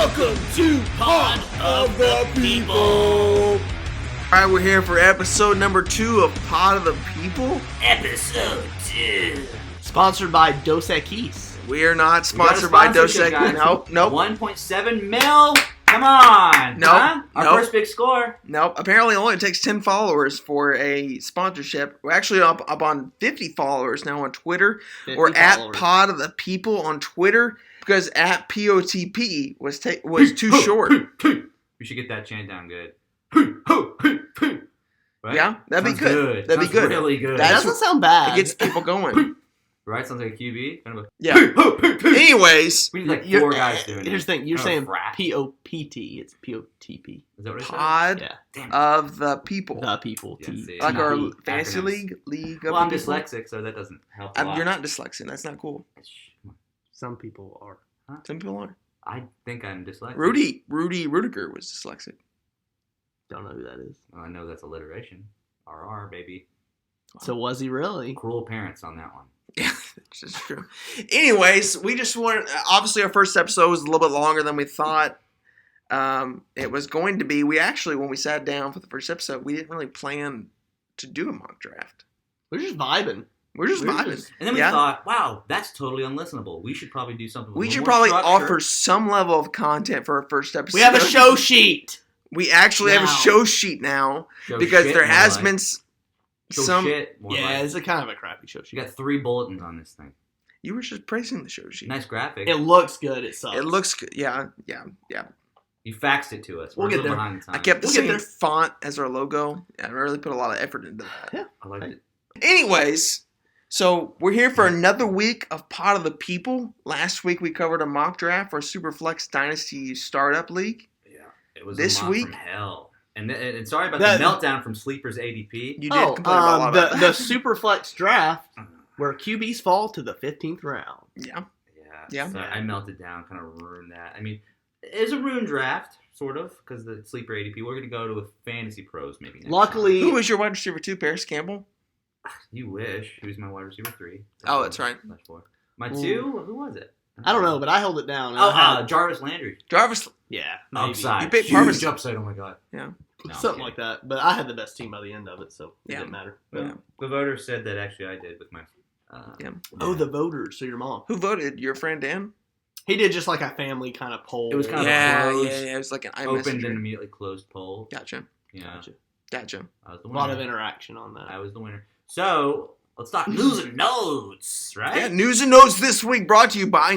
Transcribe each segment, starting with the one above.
Welcome to Pod of the People. All right, we're here for episode number 2 of Pod of the People. Episode 2. Sponsored by Dos Equis. We are not sponsored by Dos Equis. Nope. 1.7 mil. Come on. Nope. Huh? Our first big score. Nope. Apparently, it only takes 10 followers for a sponsorship. We're actually up on 50 followers now on Twitter. Or at Pod of the People on Twitter. Because at POTP was too short. We should get that chant down good. Right? Yeah, that'd be good. That'd be good. Really good. That doesn't sound bad. It gets people going. Right? Sounds like a QB. Kind of a... Yeah. Anyways. We need like 4 guys doing it. Here's the thing. You're saying P-O-P-T. It's P-O-T-P. Is that what it says? Pod of the People. The People. Yeah, like our fantasy acronyms. league Well, I'm dyslexic, so that doesn't help a lot. You're not dyslexic. That's not cool. Some people are. Huh? Some people are. I think I'm dyslexic. Rudy Rudiger was dyslexic. Don't know who that is. Well, I know that's alliteration. RR, baby. So was he really? Cruel parents on that one. Yeah, that's just true. Anyways, we just wanted. Obviously, our first episode was a little bit longer than we thought it was going to be. We actually, when we sat down for the first episode, we didn't really plan to do a mock draft. We're just vibing. We're just vibing. And then we thought, wow, that's totally unlistenable. We should probably do something with We should more probably structure. offer some level of content for our first episode. We have a show sheet. We actually have a show sheet now because there has been some. Yeah, it's a kind of a crappy show sheet. You got 3 bulletins on this thing. You were just praising the show sheet. Nice graphic. It looks good. It sucks. It looks good. Yeah. You faxed it to us. We'll get there. Behind the times. I kept the same font as our logo. I really put a lot of effort into that. Yeah, I liked it. Anyways, so we're here for another week of Pod of the People. Last week we covered a mock draft for Superflex Dynasty Startup League. Yeah, it was this a mock week. From hell. And sorry about the meltdown from Sleeper's ADP. You did complain about a lot about the Superflex draft where QBs fall to the 15th round. Yeah. So I melted down, kind of ruined that. I mean, it's a ruined draft, sort of, because the Sleeper ADP. We're going to go to a Fantasy Pros maybe next Luckily, who was your wide receiver 2? Paris Campbell? You wish. He was my wide receiver 3. Oh, that's right. My 2? Who was it? I don't know, but I held it down. Jarvis Landry. Yeah. Maybe. Upside. You picked Huge upside, oh my god. Yeah. No, something like that. But I had the best team by the end of it, so it didn't matter. Yeah. The voters said that actually I did with my... Oh, the voters. So your mom. Who voted? Your friend Dan? He did just like a family kind of poll. It was kind of closed. Yeah. It was like an opened and immediately closed poll. Gotcha. Yeah. Gotcha. I was the winner. A lot of interaction on that. I was the winner. So, let's talk news and notes, right? Yeah, news and notes this week brought to you by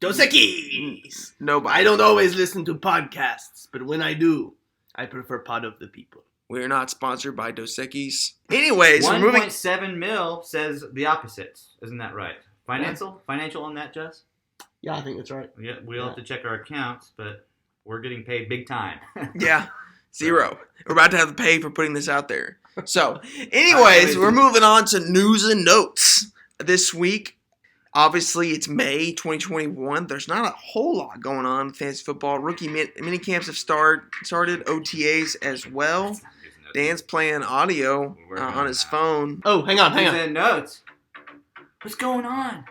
Dos Equis. Nobody. I don't always listen to podcasts, but when I do, I prefer Pod of the People. We're not sponsored by Dos Equis. Anyways, 1.7 mil says the opposite. Isn't that right? Financial on that, Jess? Yeah, I think that's right. Yeah, we'll have to check our accounts, but we're getting paid big time. Yeah, 0. We're about to have to pay for putting this out there. So, anyways, we're moving on to news and notes this week. Obviously, it's May 2021. There's not a whole lot going on in fantasy football. Rookie mini camps have started, OTAs as well. Dan's playing audio on his phone. Oh, hang on. News and notes. What's going on?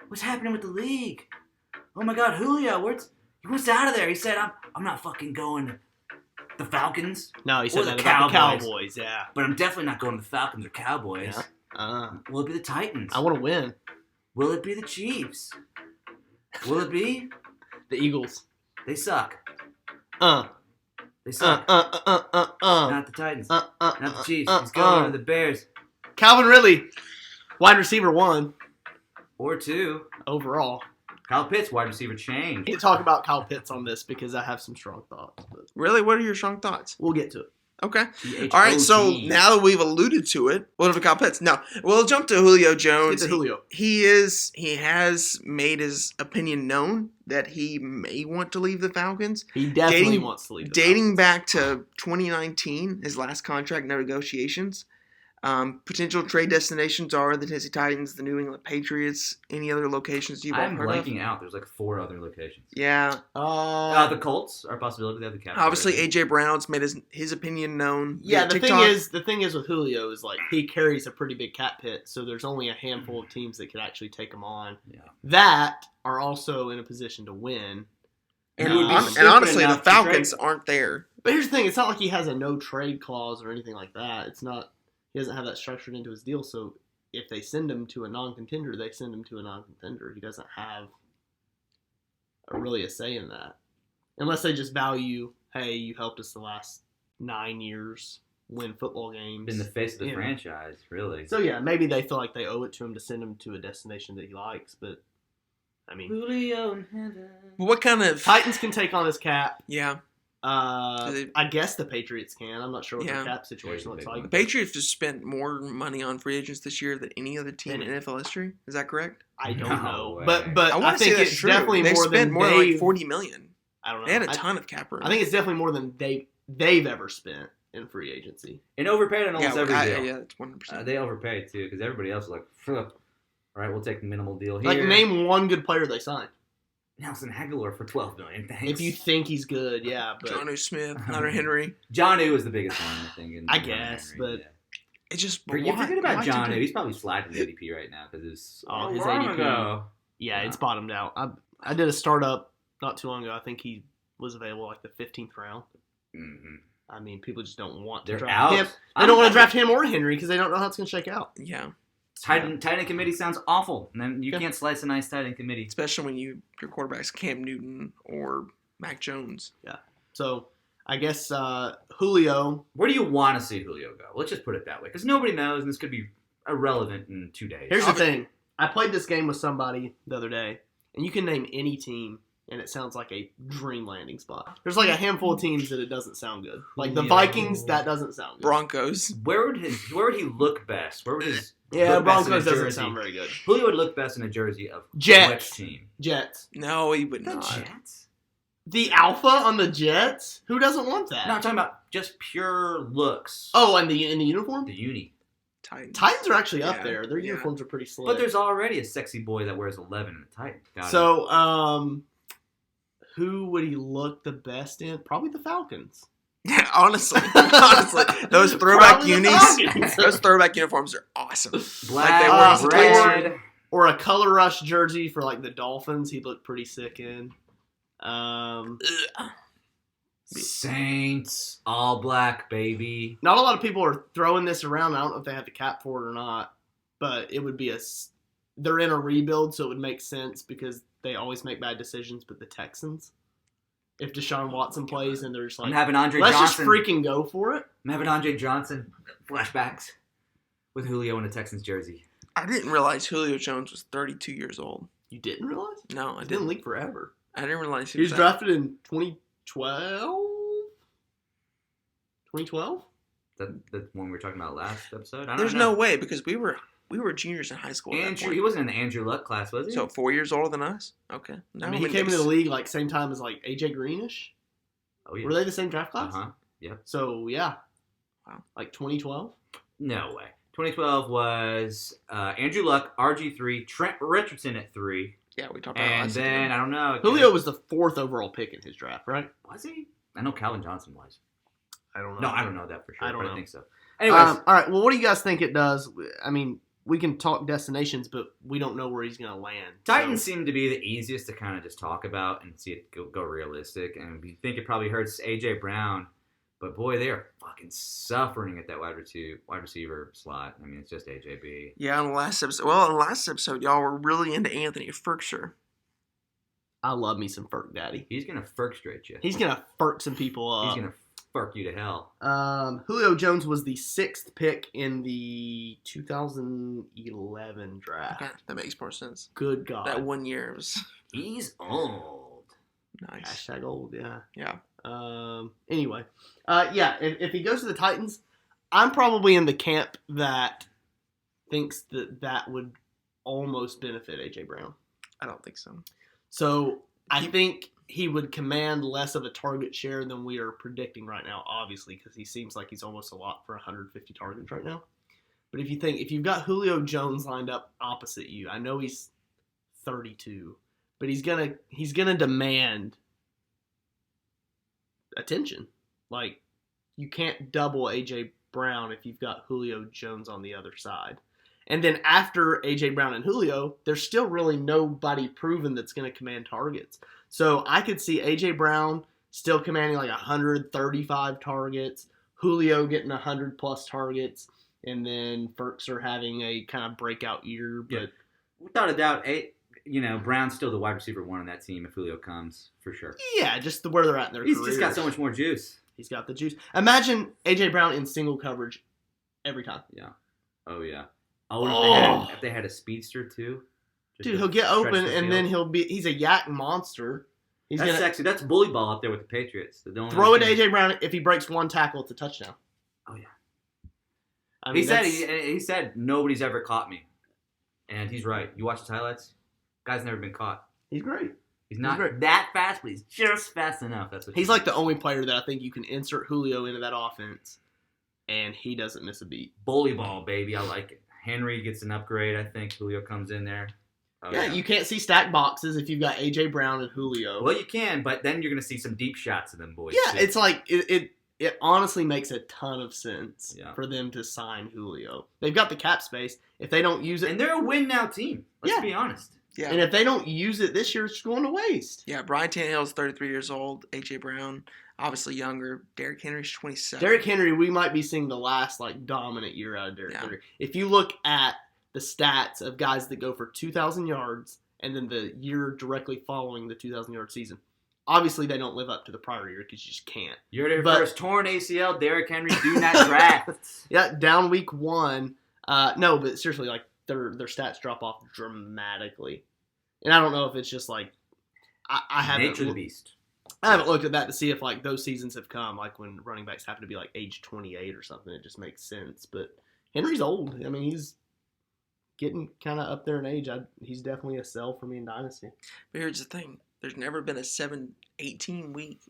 What's happening with the league? Oh my God, Julio, he wants out of there. He said, I'm not fucking going to the Falcons. No, he said that about the Cowboys, yeah. But I'm definitely not going to the Falcons or Cowboys. Yeah. Will it be the Titans? I want to win. Will it be the Chiefs? Will it be the Eagles? They suck. They suck. Not the Titans. Not the Chiefs. He's going to the Bears. Calvin Ridley, wide receiver 1. Or 2. Overall. Kyle Pitts, wide receiver change. I need to talk about Kyle Pitts on this because I have some strong thoughts. But really? What are your strong thoughts? We'll get to it. Okay. All right, so now that we've alluded to it, what if Kyle Pitts? No, we'll jump to Julio Jones. Get to Julio. He has made his opinion known that he may want to leave the Falcons. He definitely wants to leave the Dating back to 2019, his last contract negotiations. Potential trade destinations are the Tennessee Titans, the New England Patriots, any other locations you've I'm heard of? blanking out. There's like 4 other locations. Yeah. The Colts are a possibility. They have the cap. Obviously, A.J. Brown's made his opinion known. Yeah, the thing is with Julio is like he carries a pretty big cap hit, so there's only a handful of teams that could actually take him on. Yeah. That are also in a position to win. And, You would be and stupid honestly, the enough to Falcons aren't there. But here's the thing: it's not like he has a no trade clause or anything like that. It's not. He doesn't have that structured into his deal. So if they send him to a non-contender, they send him to a non-contender. He doesn't have really a say in that, unless they just value, hey, you helped us the last 9 years win football games. Been the face of the franchise, really. So yeah, maybe they feel like they owe it to him to send him to a destination that he likes. But I mean, Julio in heaven. What kind of Titans can take on his cap. Yeah, I guess the Patriots can. I'm not sure what Yeah. their cap situation looks the like. Patriots just spent more money on free agents this year than any other team in Penny. NFL history. Is that correct? I don't No know, way. but I I, want to say think that's it's true. definitely They've more spent than more than like they've- $40 million. I don't know. They had a ton of cap room. I think it's definitely more than they've ever spent in free agency. And overpaid on almost every deal. yeah, it's 100%. They overpaid, too, because everybody else was like, all right, we'll take the minimal deal here. Like, name one good player they signed. Nelson Aguilar for $12 million, thanks. If you think he's good, yeah, but John Smith, Hunter Henry. Johnu was the biggest one, I think. I guess, but It's just You forget about why Johnu. did they- He's probably sliding the ADP right now because his his long ADP. ago. yeah, it's bottomed out. I did a startup not too long ago. I think he was available like the 15th round. Mm-hmm. I mean, people just don't want to They're draft out. him. They don't want to draft him or Henry because they don't know how it's going to shake out. Yeah, Tight end committee sounds awful. And then you Yeah. can't slice a nice tight end committee. especially when your quarterback's Cam Newton or Mac Jones. So I guess Julio. Where do you want to see Julio go? Let's just put it that way, because nobody knows, and this could be irrelevant in 2 days. Here's the thing. I played this game with somebody the other day, and you can name any team, and it sounds like a dream landing spot. There's like a handful of teams that it doesn't sound good. Like the Julio. Vikings, that doesn't sound good. Broncos. Where would he look best? Where would his Yeah, look best in a Broncos doesn't jersey? sound very good. Julio would look best in a jersey of Jets. which team? Jets. No, he would The not. Jets. The alpha on the Jets? Who doesn't want that? No, I'm talking about just pure looks. Oh, and in the uniform? The uni. Titans. Titans are actually up Yeah, there. Their yeah. uniforms are pretty slick. But there's already a sexy boy that wears 11 in the Titans. Got it. So, who would he look the best in? Probably the Falcons. Yeah, honestly, those throwback Probably the unis, Falcons. those throwback uniforms are awesome. black, they were red. Or a color rush jersey for like the Dolphins. He'd look pretty sick in. Ugh. Saints, all black, baby. Not a lot of people are throwing this around. I don't know if they have the cap for it or not, but it would be they're in a rebuild, so it would make sense because they always make bad decisions. But the Texans, if Deshaun Watson plays and they're just I'm like, having Andre let's Johnson. just freaking go for it. I'm having Andre Johnson flashbacks with Julio in a Texans jersey. I didn't realize Julio Jones was 32 years old. You didn't realize? No, I It didn't didn't. leak forever. I didn't realize He was that- drafted in 2012? 2012? That one we were talking about last episode. I don't There's know. no way because we were juniors in high school. At that Andrew, point. he wasn't in the Andrew Luck class, was he? So 4 years older than us. Okay. No, I mean, he came into the league like same time as like AJ Greenish. oh yeah. Were they the same draft class? Uh huh. Yep. So yeah. Wow. Like 2012? No way. 2012 was Andrew Luck, RG3, Trent Richardson at 3, Yeah, we talked about it and last then time. I don't know. Julio was the 4th overall pick in his draft, right? Was he? I know Calvin Johnson was. I don't know. No, I don't know that for sure. I don't but know. I think so. Anyways, All right. Well, what do you guys think it does? I mean, we can talk destinations, but we don't know where he's going to land. Titans So, seem to be the easiest to kind of just talk about and see it go realistic. And you think it probably hurts AJ Brown, but boy, they are fucking suffering at that wide receiver slot. I mean, it's just AJB. Yeah, on the last episode. Well, on the last episode, y'all were really into Anthony Ferkshire. I love me some Ferk Daddy. He's gonna Ferk straight you. He's going to Ferk some people up. He's gonna Ferk you to hell. Julio Jones was the 6th pick in the 2011 draft. Okay, that makes more sense. Good God. That 1 year was He's old. nice. Hashtag old, yeah. Yeah. Anyway, yeah, if he goes to the Titans, I'm probably in the camp that thinks that would almost benefit AJ Brown. I don't think so. So I think he would command less of a target share than we are predicting right now, obviously, because he seems like he's almost a lot for 150 targets right now. But if you've got Julio Jones lined up opposite you, I know he's 32, but he's gonna demand attention. Like, you can't double AJ Brown if you've got Julio Jones on the other side. And then after AJ Brown and Julio, there's still really nobody proven that's going to command targets. So I could see A.J. Brown still commanding like 135 targets, Julio getting 100-plus targets, and then Ferkser having a kind of breakout year. But without a doubt, Brown's still the wide receiver 1 on that team if Julio comes, for sure. Yeah, just where they're at in their careers. He's just got so much more juice. He's got the juice. Imagine A.J. Brown in single coverage every time. Yeah. Oh, yeah. Oh, if they had a speedster, too. Dude, he'll get open, and then he's a yak monster. That's sexy. That's bully ball up there with the Patriots. Throw it to A.J. Brown. If he breaks one tackle, it's a touchdown. Oh, yeah. I mean, he said, nobody's ever caught me. And he's right. You watch his highlights? Guy's never been caught. He's great. He's not that fast, but he's just fast enough. That's what he's like the only player that I think you can insert Julio into that offense, and he doesn't miss a beat. Bully ball, baby. I like it. Henry gets an upgrade, I think. Julio comes in there. Oh, yeah, you can't see stack boxes if you've got A.J. Brown and Julio. Well, you can, but then you're going to see some deep shots of them boys. Yeah, too. it's like it honestly makes a ton of sense for them to sign Julio. They've got the cap space. If they don't use it... And they're a win-now team. Let's be honest. Yeah. And if they don't use it this year, it's going to waste. Yeah, Brian Tannehill's 33 years old. A.J. Brown, obviously younger. Derrick Henry's 27. Derrick Henry, we might be seeing the last dominant year out of Derrick Henry. If you look at the stats of guys that go for 2,000 yards and then the year directly following the 2,000-yard season, obviously they don't live up to the prior year because you just can't. You're their first torn ACL, Derrick Henry, do not draft. Yeah, down week 1. No, but seriously, like their stats drop off dramatically. And I don't know if it's just like I haven't Nature of the beast. I haven't looked at that to see if like those seasons have come, like when running backs happen to be like age 28 or something. It just makes sense. But Henry's old. I mean, he's getting kind of up there in age. He's definitely a sell for me in Dynasty. But here's the thing. There's never been a 18-week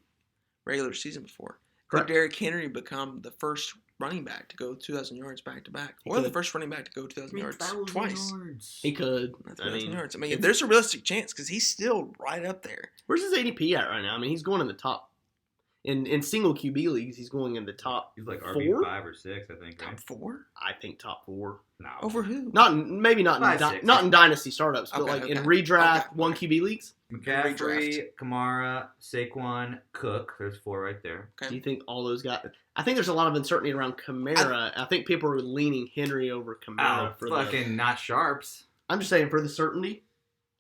regular season before. Correct. Could Derrick Henry become the first running back to go 2,000 yards back-to-back? Or the first running back to go 2,000 yards twice? He could. 2,000 yards. I mean, there's a realistic chance because he's still right up there. Where's his ADP at right now? I mean, he's going in the top. In single QB leagues, he's going in the top. He's like 4? RB 5 or 6, I think. Right? Top 4? I think top 4. No. Over who? Not in dynasty startups, but in redraft 1 QB leagues. McCaffrey, Kamara, Saquon, Cook. There's 4 right there. Okay. Do you think all those guys? I think there's a lot of uncertainty around Kamara. I think people are leaning Henry over Kamara. Not sharps. I'm just saying for the certainty.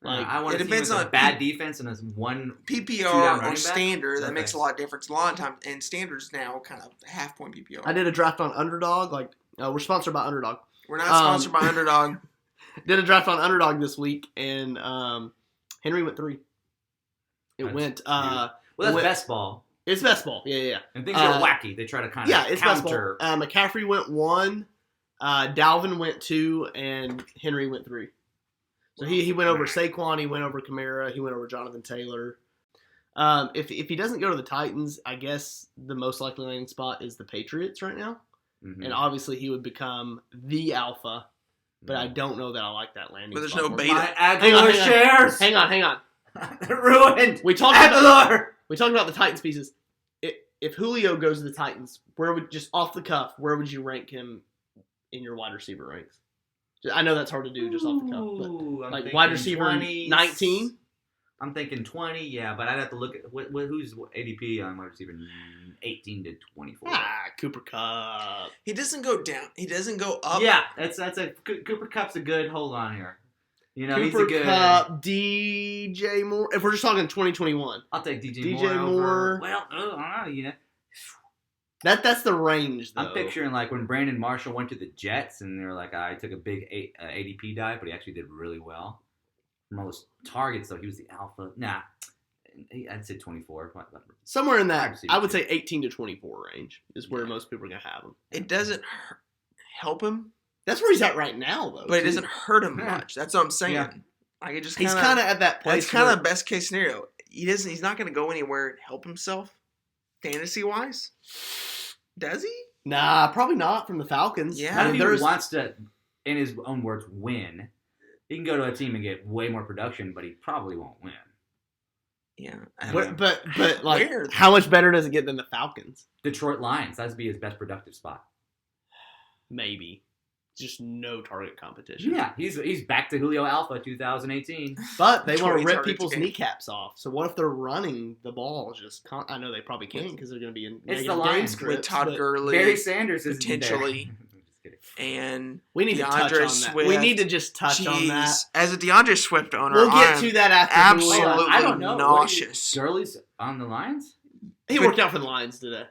Like I want to see on a bad defense and as one PPR or standard. That makes a lot of difference. A lot of times, and standards now kind of half-point PPR. I did a draft on Underdog. We're sponsored by Underdog. We're not sponsored by Underdog. Did a draft on Underdog this week, and Henry went 3. That's best ball. It's best ball. Yeah. And things are wacky. They try to kind of it's counter. Best ball. McCaffrey went 1, Dalvin went 2, and Henry went 3. So he went over Saquon, he went over Kamara, he went over Jonathan Taylor. If he doesn't go to the Titans, I guess the most likely landing spot is the Patriots right now. Mm-hmm. And obviously he would become the alpha, but I don't know that I like that landing spot. But there's no beta. Hang on. They're ruined. We talked about the Titans pieces. If Julio goes to the Titans, just off the cuff, where would you rank him in your wide receiver ranks? I know that's hard to do just off the cuff, but wide receiver 19. I'm thinking 20, yeah, but I'd have to look at who's ADP on wide receiver 18 to 24. Cooper Kupp. He doesn't go down. He doesn't go up. Yeah, Cooper Kupp's a good hold on here. Cooper he's a good Kupp, DJ Moore. If we're just talking 2021, I'll take DJ Moore. Well, I don't know, That's the range, though. I'm picturing like when Brandon Marshall went to the Jets and they were like, I took a big ADP dive, but he actually did really well. From all those targets, though, he was the alpha. Nah, I'd say 24. Somewhere in that, I would say 18 to 24 range is where most people are going to have him. It doesn't help him. That's where he's at right now, though. But it doesn't hurt him much. That's what I'm saying. Yeah. Like he's kind of at that place. It's kind of best case scenario. He's not going to go anywhere and help himself, fantasy wise. Does he? Nah, probably not from the Falcons. Yeah, if he wants to, in his own words, win. He can go to a team and get way more production, but he probably won't win. Yeah, but like, how much better does it get than the Falcons? Detroit Lions. That'd be his best productive spot. Maybe. just no target competition. Yeah, he's back to Julio Alpha 2018. But they want 20 to rip targets people's a game. kneecaps off. So what if they're running the ball? I know they probably can't because they're going to be in It's negative the game Lions scripts. With Todd but Gurley, Barry Sanders is potentially. Just kidding. and we need to touch DeAndre on Swift. that. We need to just touch on that. Jeez. As a DeAndre Swift owner, We'll get I'm to that after absolutely Julio. I don't know. nauseous. Gurley's on the Lions? He worked out for the Lions today.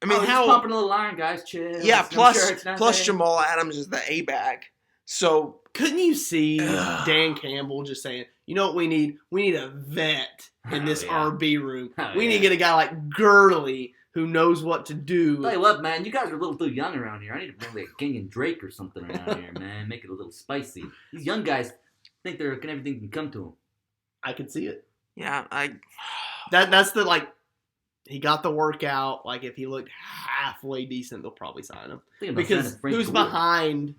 I mean, he's how? pumping a little iron, guys. Chill. Yeah. I'm Plus, sure it's nothing. plus Jamal Adams is the A bag. So Couldn't you see Ugh. Dan Campbell just saying, you know what we need? We need a vet in Oh, this yeah. RB room. Oh, We need yeah. to get a guy like Gurley who knows what to do. Tell you what, man, you guys are a little too young around here. I need to bring like Kenyon Drake or something around here, man. Make it a little spicy. These young guys think everything can come to them. I could see it. yeah, That's the like. He got the workout. Like if he looked halfway decent, they'll probably sign him. Because who's behind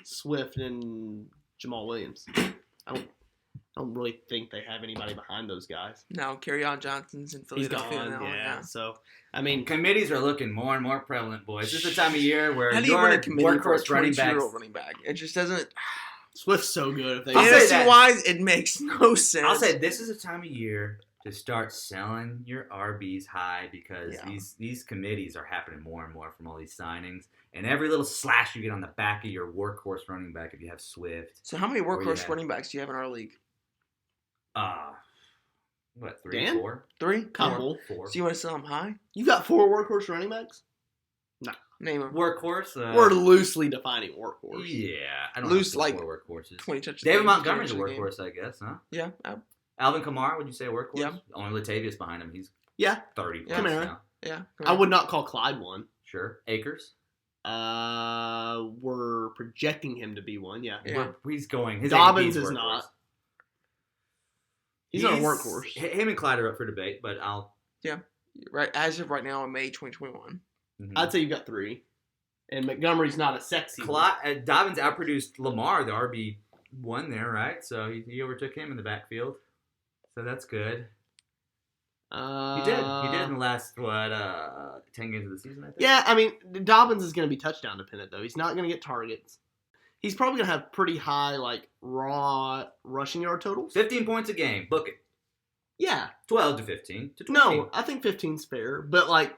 Swift and Jamal Williams? I don't really think they have anybody behind those guys. no, Kerryon Johnson's in He's Philadelphia gone. now. Yeah. So I mean, Committees are looking more and more prevalent, boys. This is the time of year where How do you your run a committee for a workhorse running backs. 22-year-old running back? It just doesn't. Swift's so good. If they I'll say Fantasy that. wise, it makes no sense. I'll say this is a time of year to start selling your RBs high because Yeah. these committees are happening more and more from all these signings. And every little slash you get on the back of your workhorse running back if you have Swift. So how many Or you workhorse have- running backs do you have in our league? What, 3, Dan? 4? 3? Couple. 4. So you want to sell them high? You got 4 workhorse running backs? Name them. Workhorse? We're loosely defining workhorse. Yeah. I don't Loose, have like, 4 workhorses. 20 touches. David a game, Montgomery's a 20 touches workhorse, I guess, huh? game. Yeah. Alvin Kamara, would you say a workhorse? Yeah. Only Latavius behind him. He's Yeah. 30 Yeah. plus Kamara. now. Yeah. I would not call Clyde one. Sure. Akers? We're projecting him to be one. Yeah. Yeah. He's going. His Dobbins ADP is workhorse. not. He's not a workhorse. Him and Clyde are up for debate, but I'll. Right. As of right now, in May 2021. I'd say you've got 3. And Montgomery's not a sexy one. Clyde, Dobbins outproduced Lamar, the RB1 there, right? So he overtook him in the backfield. So that's good. He did. He did in the last 10 games of the season, I think. Yeah, I mean, Dobbins is going to be touchdown dependent, though. He's not going to get targets. He's probably going to have pretty high, like, raw rushing yard totals. 15 points a game. Book it. Yeah. 12 to 15 to 20. No, I think 15's fair. But, like,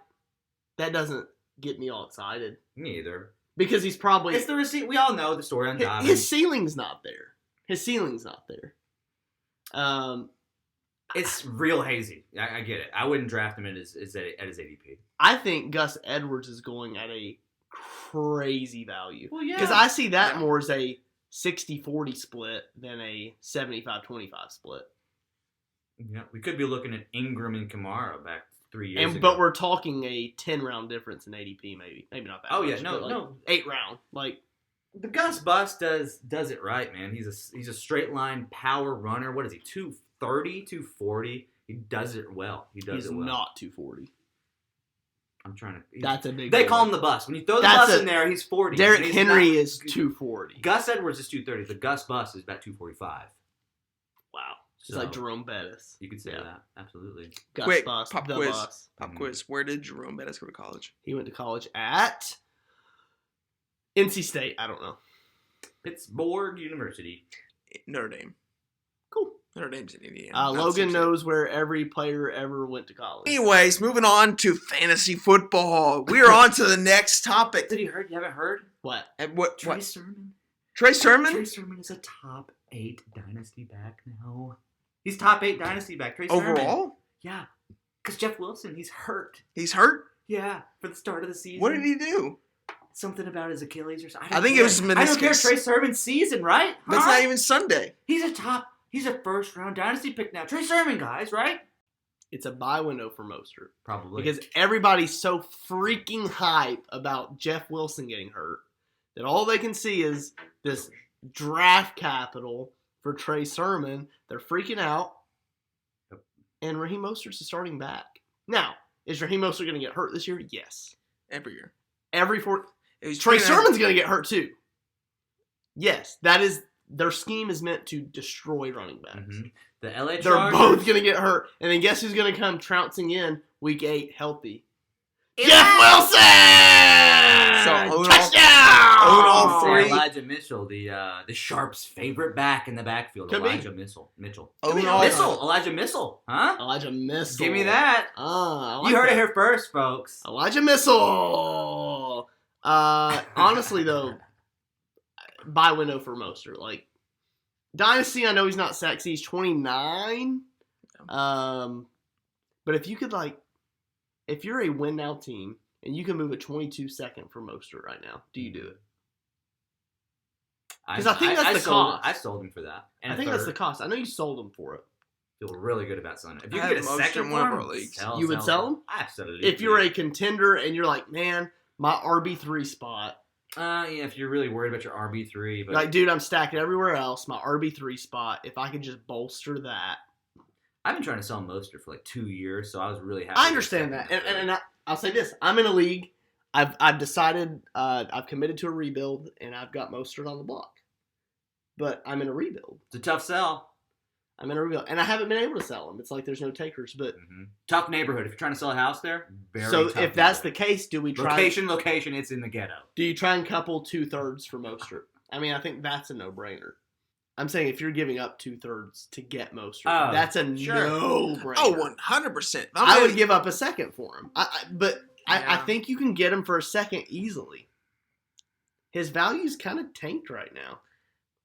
that doesn't get me all excited. Me either. Because he's probably... It's the receipt. We all know the story on Dobbins. His ceiling's not there. It's real hazy. I get it. I wouldn't draft him at his ADP. I think Gus Edwards is going at a crazy value. Well, yeah. Because I see that Yeah. more as a 60-40 split than a 75-25 split. Yeah, we could be looking at Ingram and Kamara back 3 years ago. But we're talking a 10-round difference in ADP, maybe not that. Oh, much, yeah, no, but, like, no. 8-round, like The Gus Bus does it right, man. He's a straight line power runner. What is he? 230, 240. He does it well. he's it well. not 240. I'm trying to. That's a big. They boy. call him the Bus. When you throw the That's Bus in there, he's 40. Derrick and he's Henry not- is 240. Gus Edwards is 230. The Gus Bus is about 245. Wow, it's So, like Jerome Bettis. You could say Yeah. that. Absolutely. Gus Quick, Bus, pop the quiz. Bus. Pop quiz. Where did Jerome Bettis go to college? He went to college at NC State. I don't know. Pittsburgh University. Notre Dame. Cool. Notre Dame's in Indiana. not Logan Sioux State. knows where every player ever went to college. Anyways, moving on to fantasy football. We are on to the next topic. Did you heard? You haven't heard? What? And what? Trey What? Sermon. Trey Sermon? Trey Sermon is a top 8 dynasty back now. He's top 8 dynasty back. Trey Sermon. Overall? Yeah. Because Jeff Wilson, he's hurt. He's hurt? Yeah, for the start of the season. What did he do? Something about his Achilles or something. I think it was I don't care. meniscus. Trey Sermon's season, right? That's Huh? not even Sunday. He's a first round dynasty pick now. Trey Sermon, guys, right? It's a buy window for Mostert. Probably. Because everybody's so freaking hype about Jeff Wilson getting hurt that all they can see is this draft capital for Trey Sermon. They're freaking out. Yep. And Raheem Mostert's the starting back. Now, is Raheem Mostert going to get hurt this year? Yes. Every year. It was Trey 29 Sermon's going to get hurt too. Yes, that is their scheme is meant to destroy running backs. Mhm. The LA They're Chargers. both going to get hurt. And then guess who's going to come trouncing in week 8 healthy? Yeah! Jeff Wilson! So, Touchdown! Elijah Mitchell, the Sharps' favorite back in the backfield. Could be. Elijah Mitchell. Oh, No. Elijah Missile, huh? Elijah Missile. Give me that. I like You heard that. it here first, folks. Elijah Missile. Honestly, though, buy window for Mostert. Like, Dynasty, I know he's not sexy. He's 29. But if you could, like, if you're a win now team and you can move a 22 second for Mostert right now, do you do it? Because I think that's the cost. I sold him for that. And I think that's the cost. I know you sold him for it. Feel really good about selling it. If you I can get a have second in one of for our him, leagues. You would sell him? Absolutely. If you're a contender and you're like, man, my RB3 spot. Yeah, if you're really worried about your RB3. But Like, dude, I'm stacked everywhere else. My RB3 spot, if I could just bolster that. I've been trying to sell Mostert for like 2 years, so I was really happy. I understand that. And I'll say this. I'm in a league. I've decided, I've committed to a rebuild, and I've got Mostert on the block. But I'm in a rebuild. It's a tough sell. I'm in a rebuild. And I haven't been able to sell them. It's like there's no takers. But Tough neighborhood. If you're trying to sell a house there, very so tough if that's the neighborhood. case, do we try? Location, it's in the ghetto. Do you try and couple 2/3 for Mostert? I mean, I think that's a no-brainer. I'm saying if you're giving up 2/3 to get Mostert, that's a no-brainer. Oh, 100%. I would give up a second for him. But I Yeah. think you can get him for a second easily. His value's kind of tanked right now.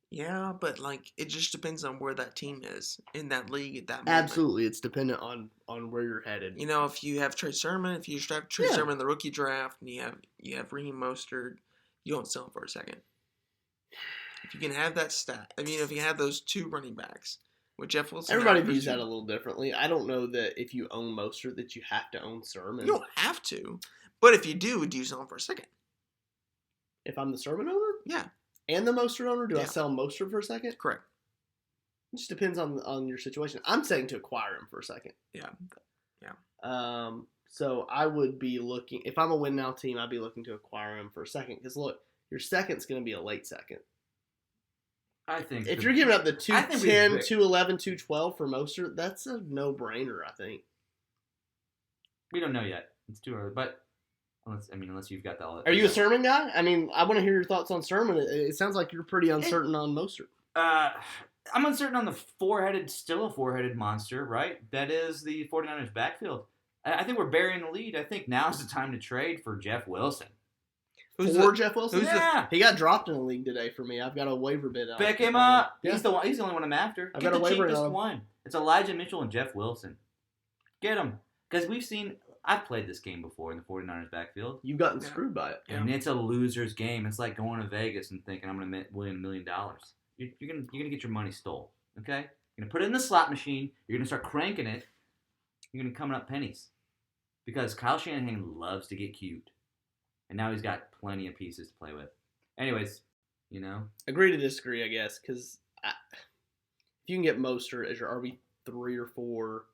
Yeah, but like it just depends on where that team is in that league at that moment. Absolutely, it's dependent on where you're headed. You know, if you have Trey Sermon, if you draft Trey Sermon in the rookie draft, and you have Raheem Mostert, you don't sell him for a second. If you can have that stat, I mean, if you have those two running backs with Jeff Wilson, Everybody views that a little differently. I don't know that if you own Mostert that you have to own Sermon. You don't have to, but if you do you sell him for a second? If I'm the Sermon owner, Yeah, and the Mostert owner, do I Yeah. sell Mostert for a second? correct. It just depends on your situation. I'm saying to acquire him for a second. Yeah. So I would be looking, if I'm a win now team, I'd be looking to acquire him for a second. Because look, your second's going to be a late second. I think If you're giving up the I think 210, we- 211, 212 for Mostert, that's a no-brainer, I think. we don't know yet. It's too early, but unless you've got all that. Are you a Sermon guy? I mean, I want to hear your thoughts on Sermon. It sounds like you're pretty uncertain on Mostert. I'm uncertain on the still a four-headed monster, right? That is the 49ers backfield. I think we're burying the lead. I think now's the time to trade for Jeff Wilson. Jeff Wilson? Yeah. He got dropped in the league today for me. I've got a waiver bid on. Pick him up. Yeah. He's the only one I'm after. I've Get got a the waiver cheapest on him. one. It's Elijah Mitchell and Jeff Wilson. Get them. Because I've played this game before in the 49ers backfield. You've gotten screwed by it. And it's a loser's game. It's like going to Vegas and thinking I'm going to win $1 million. You're gonna get your money stole. Okay? You're gonna put it in the slot machine. You're gonna start cranking it. You're gonna come up pennies. Because Kyle Shanahan loves to get cute, and now he's got plenty of pieces to play with. Anyways, Agree to disagree, I guess, because if you can get Mostert as your RB3 or 4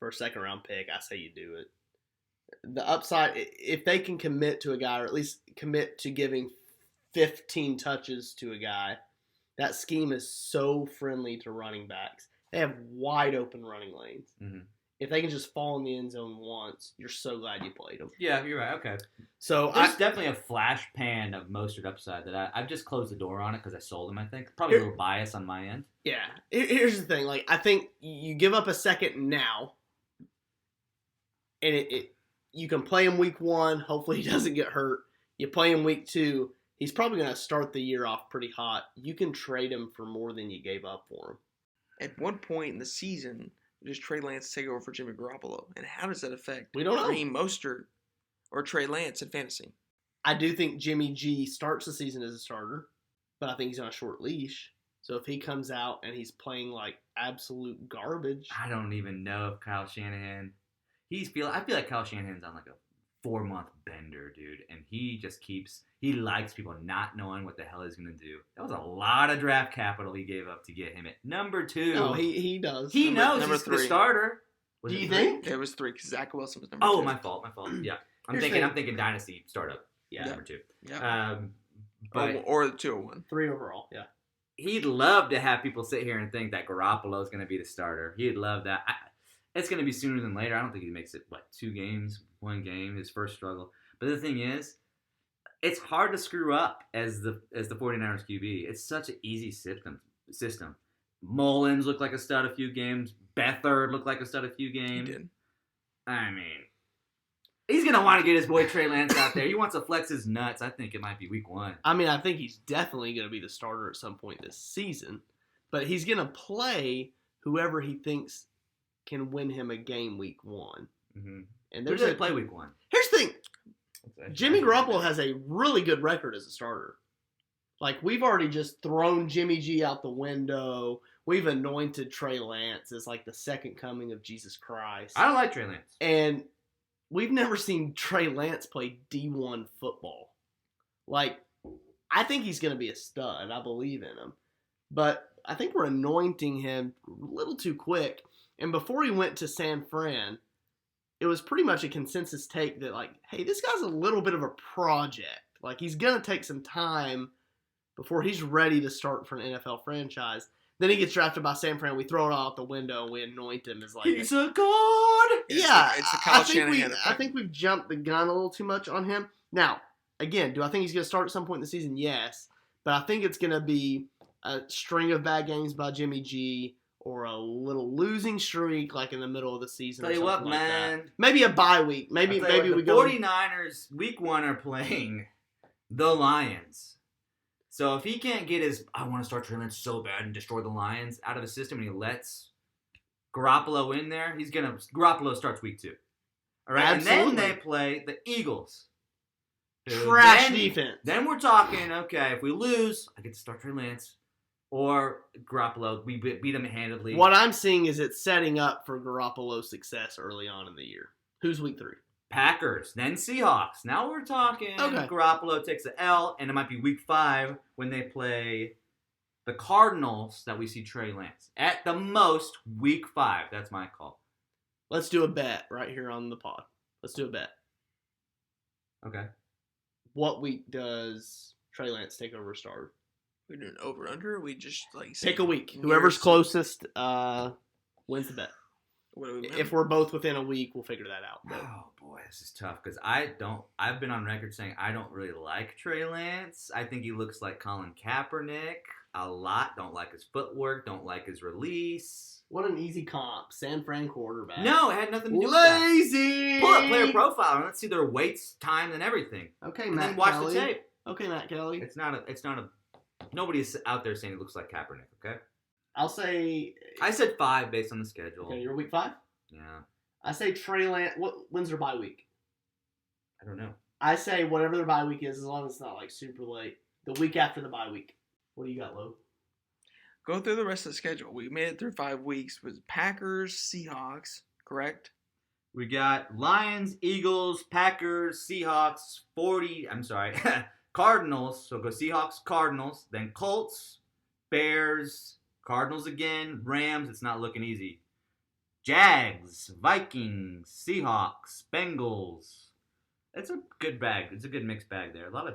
for a second round pick, I say you do it. The upside, if they can commit to a guy, or at least commit to giving 15 touches to a guy, that scheme is so friendly to running backs. They have wide open running lanes. Mm-hmm. If they can just fall in the end zone once, you're so glad you played them. Yeah, you're right. Okay. So There's definitely a flash pan of Mostert upside that I've just closed the door on it because I sold him, I think. Probably a little bias on my end. Yeah. Here's the thing. Like, I think you give up a second now, and you can play him week 1. Hopefully he doesn't get hurt. You play him week 2. He's probably going to start the year off pretty hot. You can trade him for more than you gave up for him. At one point in the season, does Trey Lance take over for Jimmy Garoppolo? And how does that affect We don't know. Raheem Mostert or Trey Lance in fantasy? I do think Jimmy G starts the season as a starter, but I think he's on a short leash. So if he comes out and he's playing like absolute garbage, I don't even know if Kyle Shanahan. I feel like Kyle Shanahan's on like a 4-month bender, dude, and he likes people not knowing what the hell he's gonna do. That was a lot of draft capital he gave up to get him at number 2. no, he does. He knows number he's the 3. starter. Do it you 3? think? It was 3 because Zach Wilson was number 2. Oh, my fault. Yeah, I'm Here's the thinking thing. dynasty startup. Yeah, Yeah. number 2. Yeah. But or the 201. 3 overall, yeah. he'd love to have people sit here and think that Garoppolo is going to be the starter. He'd love that. It's going to be sooner than later. I don't think he makes it, 2 games, 1 game, his first struggle. But the thing is, it's hard to screw up as the 49ers QB. It's such an easy system. Mullins looked like a stud a few games. Beathard looked like a stud a few games. He did. I mean, he's going to want to get his boy Trey Lance out there. He wants to flex his nuts. I think it might be week 1. I mean, I think he's definitely going to be the starter at some point this season. But he's going to play whoever he thinks can win him a game week 1. Mm-hmm. And Who there's did they play week 1? Here's the thing. Jimmy Garoppolo has a really good record as a starter. Like, we've already just thrown Jimmy G out the window. We've anointed Trey Lance as, like, the second coming of Jesus Christ. I don't like Trey Lance. And we've never seen Trey Lance play D1 football. Like, I think he's going to be a stud. I believe in him. But I think we're anointing him a little too quick. And before he went to San Fran, it was pretty much a consensus take that, like, hey, this guy's a little bit of a project. Like, he's going to take some time before he's ready to start for an NFL franchise. Then he gets drafted by San Fran. We throw it all out the window and we anoint him as, like, He's a god! Yeah, it's the Kyle I Shanahan effect. think we've jumped the gun a little too much on him. Now, again, do I think he's going to start at some point in the season? Yes. But I think it's going to be a string of bad games by Jimmy G or a little losing streak like in the middle of the season. Tell you or what, something like man. that. Maybe a bye week. Maybe the we go. 49ers week 1 are playing the Lions. So if he can't get his, I want to start Trey Lance so bad and destroy the Lions out of the system, and he lets Garoppolo in there, Garoppolo starts week 2. All right, Absolutely. And then they play the Eagles. Trash defense. Then we're talking, okay, if we lose, I get to start Trey Lance. Or Garoppolo, we beat him handedly. What I'm seeing is it's setting up for Garoppolo's success early on in the year. Who's week 3? Packers, then Seahawks. Now we're talking Okay. Garoppolo takes an L, and it might be week 5 when they play the Cardinals that we see Trey Lance. At the most, week 5. That's my call. Let's do a bet right here on the pod. Let's do a bet. Okay. What week does Trey Lance take over starter? We do an over-under, or we just, like... Pick a week. years? Whoever's closest wins the bet. What do we win? If we're both within a week, we'll figure that out. But Oh, boy, this is tough because I've been on record saying I don't really like Trey Lance. I think he looks like Colin Kaepernick a lot. Don't like his footwork. Don't like his release. what an easy comp. San Fran quarterback. No, it had nothing to do with that. Lazy! Pull up player profile and let's see their weights, time, and everything. Okay, And Matt then watch Kelly. the tape. Okay, Matt Kelly. It's not a. Nobody's out there saying he looks like Kaepernick. Okay. I'll say... I said 5 based on the schedule. Okay, you're week 5? Yeah. I say Trey Lance... When's their bye week? I don't know. I say whatever their bye week is, as long as it's not, like, super late. The week after the bye week. What do you got, Lo? Go through the rest of the schedule. We made it through 5 weeks with Packers, Seahawks, correct? We got Lions, Eagles, Packers, Seahawks, Cardinals. So go Seahawks, Cardinals, then Colts, Bears, Cardinals again, Rams. It's not looking easy. Jags, Vikings, Seahawks, Bengals. It's a good bag. It's a good mixed bag there. A lot of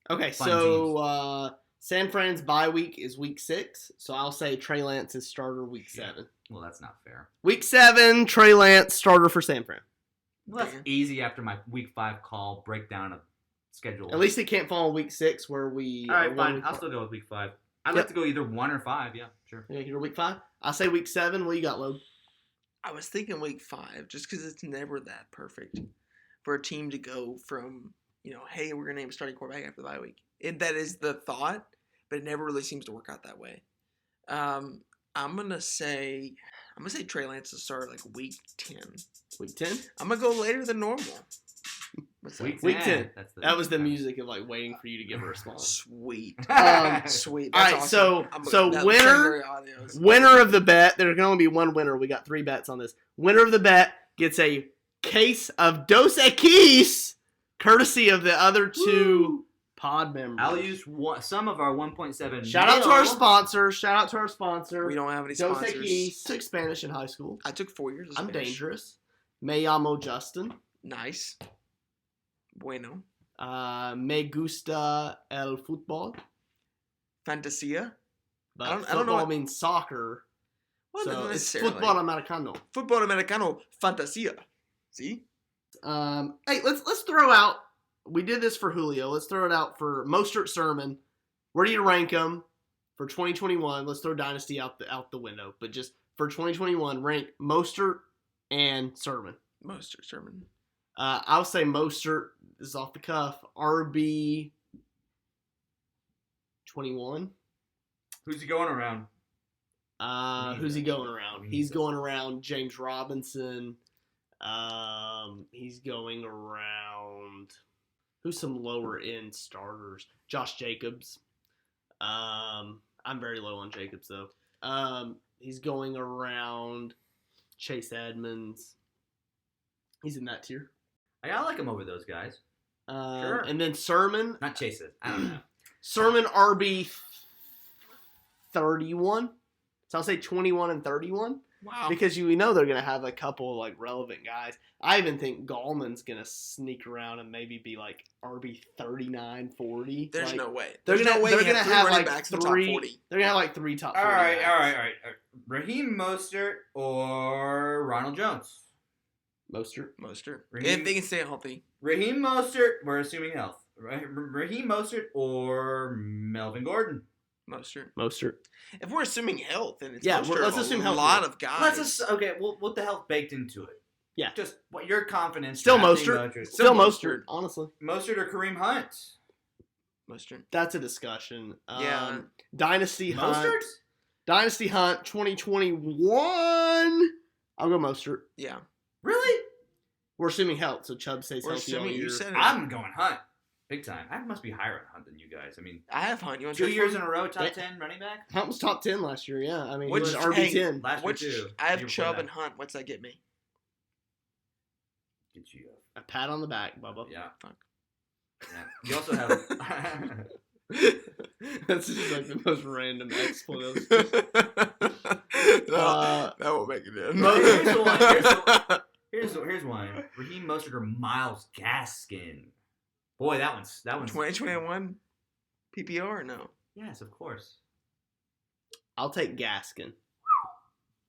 Okay, fun so San Fran's bye week is week 6, so I'll say Trey Lance is starter week 7. Well, that's not fair. Week 7, Trey Lance starter for San Fran. Well, that's easy after my week 5 call breakdown of schedule. At least it can't fall on week 6 where we... All right, one fine. week I'll apart. still go with week 5. I'd Yep. like to go either 1 or 5. Yeah, sure. Yeah, you're week 5? I'll say week 7. What you got, Lo? I was thinking week 5, just because it's never that perfect for a team to go from, hey, we're going to name a starting quarterback after the bye week. That is the thought, but it never really seems to work out that way. I'm gonna say Trey Lance to start like week 10. Week 10? I'm gonna go later than normal. What's that? Week Week 10. That's That was the music of, like, waiting for you to give a response. Sweet. Um, Sweet. all That's right, awesome. so that winner- secondary audio is- Winner of the bet, there can only be one winner. We got 3 bets on this. Winner of the bet gets a case of Dos Equis, courtesy of the other 2 pod members. I'll use some of our 1.7. Shout out to our sponsor. We don't have any Dos sponsors. Equis. Took Spanish in high school. I took 4 years of I'm Spanish. dangerous. Me llamo Justin. Nice. Bueno. Me gusta el fútbol. Fantasia. But I don't know football what- means soccer. Well, so not it's necessarily. football americano. Football americano. Fantasia. See? Hey, let's throw out we did this for Julio. Let's throw it out for Mostert, Sermon. Where do you rank them for 2021? Let's throw Dynasty out the window. But just for 2021, rank Mostert and Sermon. Mostert, Sermon. I'll say Mostert, this is off the cuff, RB 21. Who's he going around? Who's he going around? He's going around James Robinson. He's going around... Who's some lower end starters? Josh Jacobs. I'm very low on Jacobs though. He's going around Chase Edmonds. He's in that tier. I like him over those guys. Sure. And then Sermon. Not Chase's. I don't know. Sermon RB 31. So I'll say 21 and 31. Wow. Because we know they're going to have a couple of, like, relevant guys. I even think Gallman's going to sneak around and maybe be, like, RB 39, 40. There's like, no way. They're There's no way they're you gonna have three have running like backs in the three. top 40. They're going to have, like, 3 top 40 All right. guys. Raheem Mostert or Ronald Jones? Mostert. If they can stay healthy. Raheem Mostert, we're assuming health. Raheem Mostert or Melvin Gordon? Mostert. If we're assuming health, then it's let's assume health. A lot of guys. Well, what the health baked into it? Yeah. Just what your confidence. Still drafting Mostert. Still Mostert, honestly. Mostert or Kareem Hunt? Mostert. That's a discussion. Yeah. Dynasty Hunt. Mostert? Dynasty Hunt 2021. I'll go Mostert. Yeah. Really? We're assuming health, so Chubb stays We're healthy all assuming year. you said it. I'm going Hunt. Big time. I must be higher on Hunt than you guys. I mean, I have Hunt. You want 2 to years in a row, top 10 running back? Hunt was top 10 last year, yeah. I mean, Which- he was RB10. Last year, too. I have Year before Chubb that. and Hunt. What's that get me? Get you A pat on the back, Bubba. Yeah. Fuck. Yeah. You also have... That's just like the most random expletive. that won't make it in. Here's one. Raheem Mostert or Myles Gaskin? Boy, that one's 2021 PPR or no? Yes, of course. I'll take Gaskin,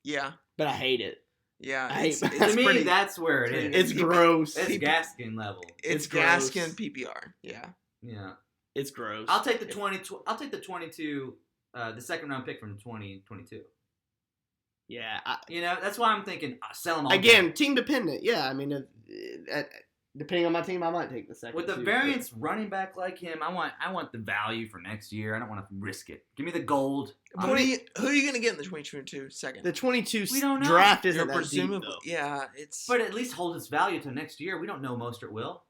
Yeah. but I hate it. Yeah. I hate It's, that. it's To me, pretty, that's where it is. It's gross. It's Gaskin level. it's gross. Gaskin PPR. Yeah. Yeah. It's gross. I'll take the 22. The second round pick from 2022. Yeah. That's why I'm thinking sell them all. Again, team dependent. Yeah, I mean, depending on my team, I might take the second. With a variance running back like him, I want the value for next year. I don't want to risk it. Give me the gold. Who are you going to get in the 2022 second? The 22 We don't know. draft You're isn't that deep, presumably, though. yeah, it's. But at least hold its value to next year. We don't know Mostert will.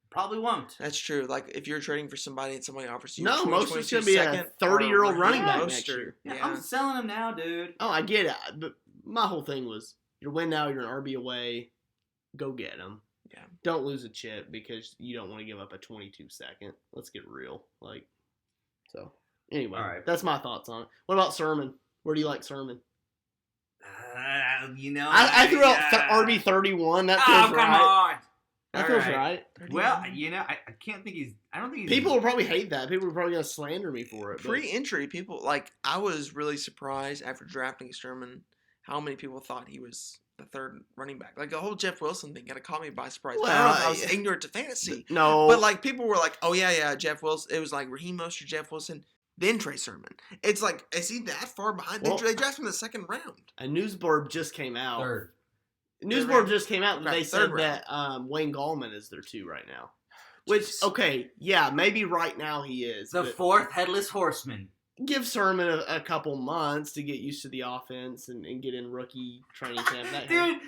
Probably won't. That's true. Like if you're trading for somebody and somebody offers you No, Mostert's 2022 going to be a second 30-year-old or running back Mostert, next year. Yeah, Yeah. I'm selling him now, dude. Oh, I get it. But my whole thing was, you're win now, you're an RB away. Go get him. Yeah. Don't lose a chip because you don't want to give up a 22 second. Let's get real. Anyway, All right. that's my thoughts on it. What about Sermon? Where do you like Sermon? I I threw out RB 31. That feels come right. on. That All feels right. right. Well, I can't think he's. I don't think he's. People will probably hate that. People are probably going to slander me for it. but- Pre-injury, people I was really surprised after drafting Sherman how many people thought he was the third running back. Like the whole Jeff Wilson thing kind of caught me by surprise. But I don't know if I was ignorant to fantasy. No. But people were like, oh yeah, Jeff Wilson. It was like Raheem Mostert, Jeff Wilson, then Trey Sermon. It's like, is he that far behind? Well, they drafted him in the second round. a news blurb just came out. third. News Third blurb just came out and Okay, they third said that Wayne Gallman is their 2 right now. Which, Jeez. okay, yeah, maybe right now he is. The but fourth headless horseman. give Sermon a couple months to get used to the offense and get in rookie training camp. Dude,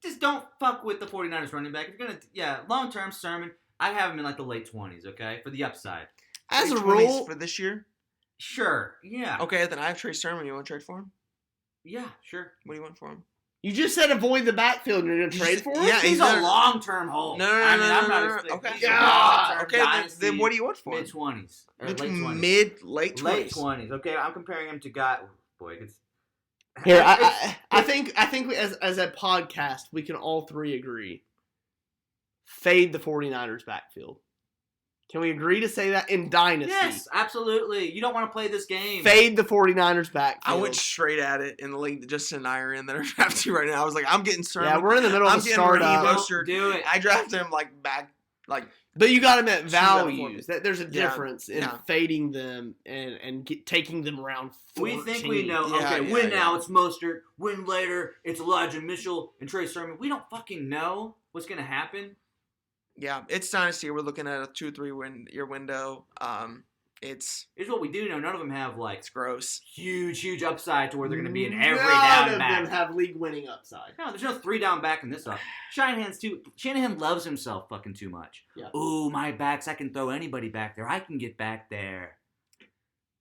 just don't fuck with the 49ers running back. If you're gonna, long term Sermon, I have him in like the late 20s, okay, for the upside. As a 20s rule, for this year. Sure, yeah, Okay, then I have Trey Sermon. You want to trade for him? yeah, sure. What do you want for him? you just said avoid the backfield and you're going to trade for him? Yeah, He's not- a long term hold. No, I'm not no. expecting. Okay, He's a God. long-term Okay, dynasty, then what do you want for mid him? 20s or late 20s? Late 20s. Late 20s. Okay, I'm comparing him to guy. Boy, it's Here, I think as a podcast, we can all 3 agree. Fade the 49ers backfield. Can we agree to say that in Dynasty? yes, absolutely. You don't want to play this game. Fade the 49ers backfield. I went straight at it in the league that Justin and I are in that are drafting right now. I was like, I'm getting Sermon. Yeah, we're in the middle I'm of the getting Raheem startup. Mostert. Do it. I drafted him back Like, But you got them at Choose that before values. There's a Yeah, difference in yeah. fading them and taking them round 14. We think we know. Yeah, Okay, yeah, win yeah. now, it's Mostert. Win later, it's Elijah Mitchell and Trey Sermon. We don't fucking know what's going to happen. yeah, it's dynasty. We're looking at a 2-3 year window. It's Here's what we do know. None of them have, like, gross. huge upside to where they're going to be in every None down of back. them have league-winning upside. No, there's no 3 down back in this up. Shanahan loves himself fucking too much. Yeah. Ooh, my backs, I can throw anybody back there. I can get back there.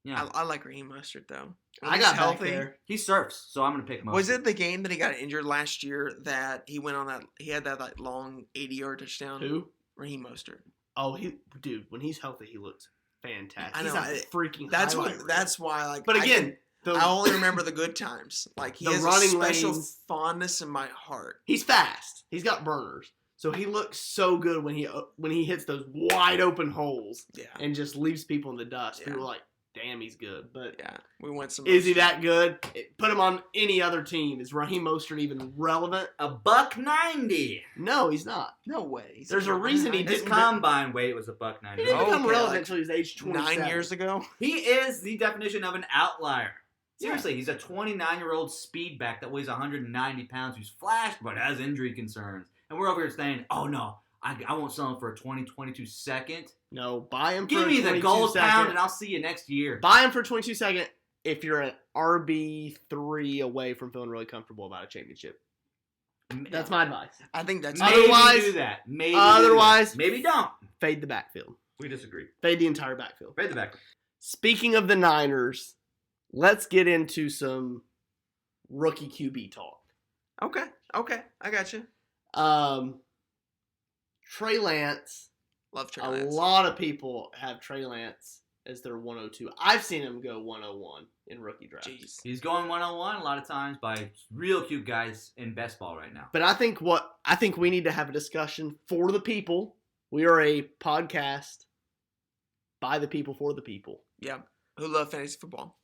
Yeah. I like Raheem Mostert though. When I he's got healthy. back there. He surfs, so I'm going to pick Mostert. Was it the game that he got injured last year that he went on that? He had that like long 80-yard touchdown. Who? Raheem Mostert. Oh, dude, when he's healthy, he looks fantastic. I He's know. a freaking That's why. highlight reel. That's why. Like, But again, I only remember the good times. Like he The has a running special lanes- fondness in my heart. he's fast. He's got burners. So he looks so good when he hits those wide open holes Yeah. and just leaves people in the dust. Yeah. People are like, damn, he's good. But Yeah. We went some. is he that good? Put him on any other team. Is Raheem Mostert even relevant? $190. No, he's not. No way. He's There's a reason he His didn't- combine weight was He $190. didn't Oh, become okay, relevant like until he was age 27. 9 years ago. He is the definition of an outlier. Yeah. Seriously, he's a 29-year-old speed back that weighs 190 pounds who's flashed but has injury concerns. And we're over here saying, oh no, I won't sell him for a 2022 second. No, buy him for Give a me the 22 gold second. pound and I'll see you next year. Buy him for 22 second if you're an RB3 away from feeling really comfortable about a championship. That's my advice. I think that's Maybe Otherwise- do that. Maybe otherwise- do that. Maybe don't. Fade the backfield. We disagree. Fade the entire backfield. Right the back. Speaking of the Niners, let's get into some rookie QB talk. okay. I got you. Trey Lance. Love Trey A Lance. lot of people have Trey Lance as their 102. I've seen him go 101 in rookie drafts. Jeez. He's going 101 a lot of times by real cute guys in best ball right now. But I think we need to have a discussion for the people. We are a podcast by the people for the people. Yeah. Who love fantasy football?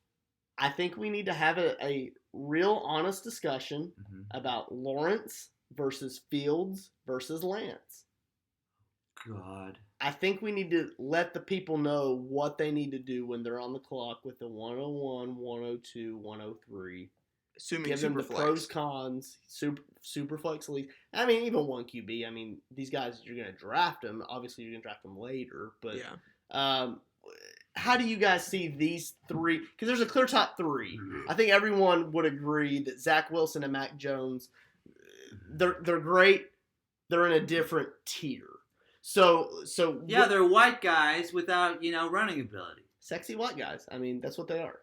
I think we need to have a real honest discussion Mhm. about Lawrence versus Fields versus Lance. God. I think we need to let the people know what they need to do when they're on the clock with the 101, 102, 103. Assuming Give them the super pros, flex. cons, super flex league. I mean, even one QB. I mean, these guys, you're going to draft them. Obviously, you're going to draft them later. But Yeah. how do you guys see these three? Because there's a clear top three. I think everyone would agree that Zach Wilson and Mac Jones, they're great. They're in a different tier. So Yeah, they're white guys without, running ability. sexy white guys. I mean, that's what they are.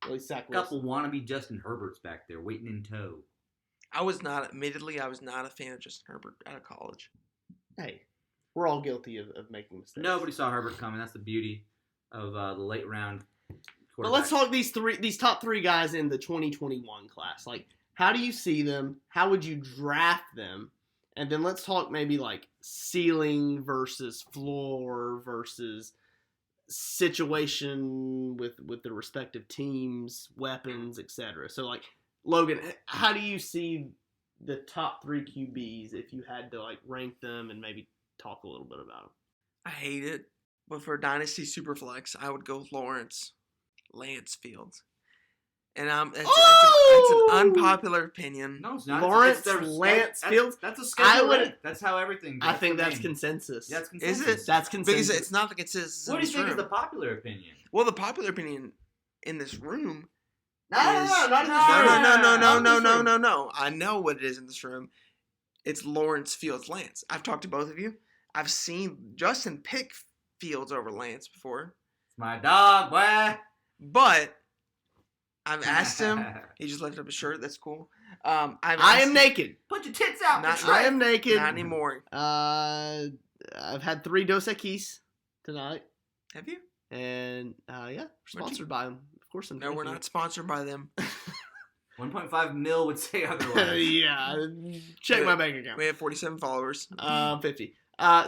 At least Zach A couple Wilson. wannabe Justin Herberts back there waiting in tow. I was not a fan of Justin Herbert out of college. Hey, we're all guilty of making mistakes. Nobody saw Herbert coming. That's the beauty of the late round. But let's talk these top three guys in the 2021 class. Like, how do you see them? How would you draft them? And then let's talk maybe like ceiling versus floor versus situation with the respective teams, weapons, etc. So like, Logan, how do you see the top three QBs if you had to like rank them and maybe talk a little bit about them? I hate it. But for Dynasty Superflex, I would go with Lance Fields. And it's an unpopular opinion. No, it's not. Lawrence Lance Fields? That's a schedule. I would- rank. That's how everything. I think the that's name. consensus. That's Is consensus. it? That's consensus. Because it's not the consensus. What in do you this think is room. the popular opinion? Well, the popular opinion in this room No, is not in this room. no. I know what it is in this room. It's Lawrence Fields Lance. I've talked to both of you. I've seen Justin pick Fields over Lance before, It's my dog, boy. but I've asked him. He just lifted up his shirt. That's cool. I am naked. Put your tits out. Not- Detroit. I am naked. Not anymore. I've had 3 Dos Equis tonight, Have you? and yeah, sponsored by them. Of course, I'm. No, we're not sponsored by them. 1.5 mil would say otherwise. Yeah, check my bank account. We have 47 followers. 50.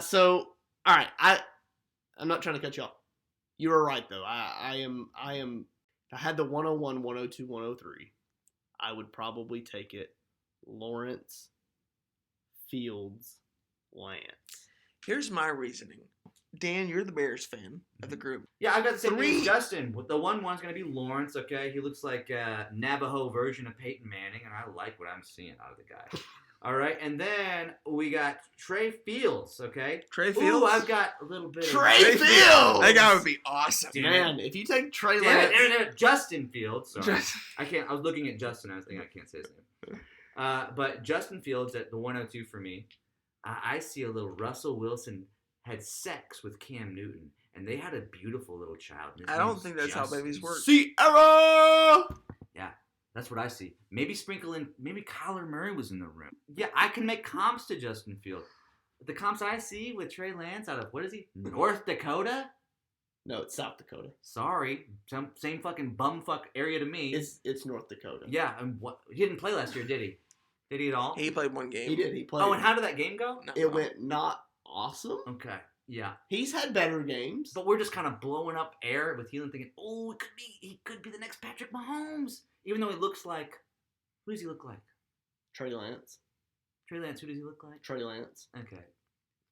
So, all right, I'm not trying to cut you off. You were right though. I am. If I had the 101, 102, 103, I would probably take it Lawrence, Fields, Lance. Here's my reasoning. Dan, you're the Bears fan of the group. Yeah, I've got the same thing Three. as Justin. The one's going to be Lawrence, okay? He looks like a Navajo version of Peyton Manning, and I like what I'm seeing out of the guy. All right, and then we got Trey Fields, okay? Trey Fields? Ooh, I've got a little bit Trey of... Fields! That guy would be awesome. Man, if you take Trey Damn Lance, it, Justin Fields. Sorry. I was looking at Justin. I was thinking I can't say his name. But Justin Fields at the 102 for me. I see a little Russell Wilson had sex with Cam Newton, and they had a beautiful little child. I don't think that's how babies work. Sierra! Yeah, that's what I see. Maybe sprinkle in, maybe Kyler Murray was in the room. Yeah, I can make comps to Justin Fields. The comps I see with Trey Lance out of, what is he, North Dakota? No, it's South Dakota. Sorry, same fucking bumfuck area to me. It's North Dakota. Yeah, and he didn't play last year, did he? Did he at all? He played one game. He did. He played. Oh, and how did that game go? No. It went not awesome. Okay, yeah. He's had better games. But we're just kind of blowing up air with Thielen, thinking, oh, he could be the next Patrick Mahomes. Even though he looks like, who does he look like? Trey Lance. Trey Lance, who does he look like? Trey Lance. Okay.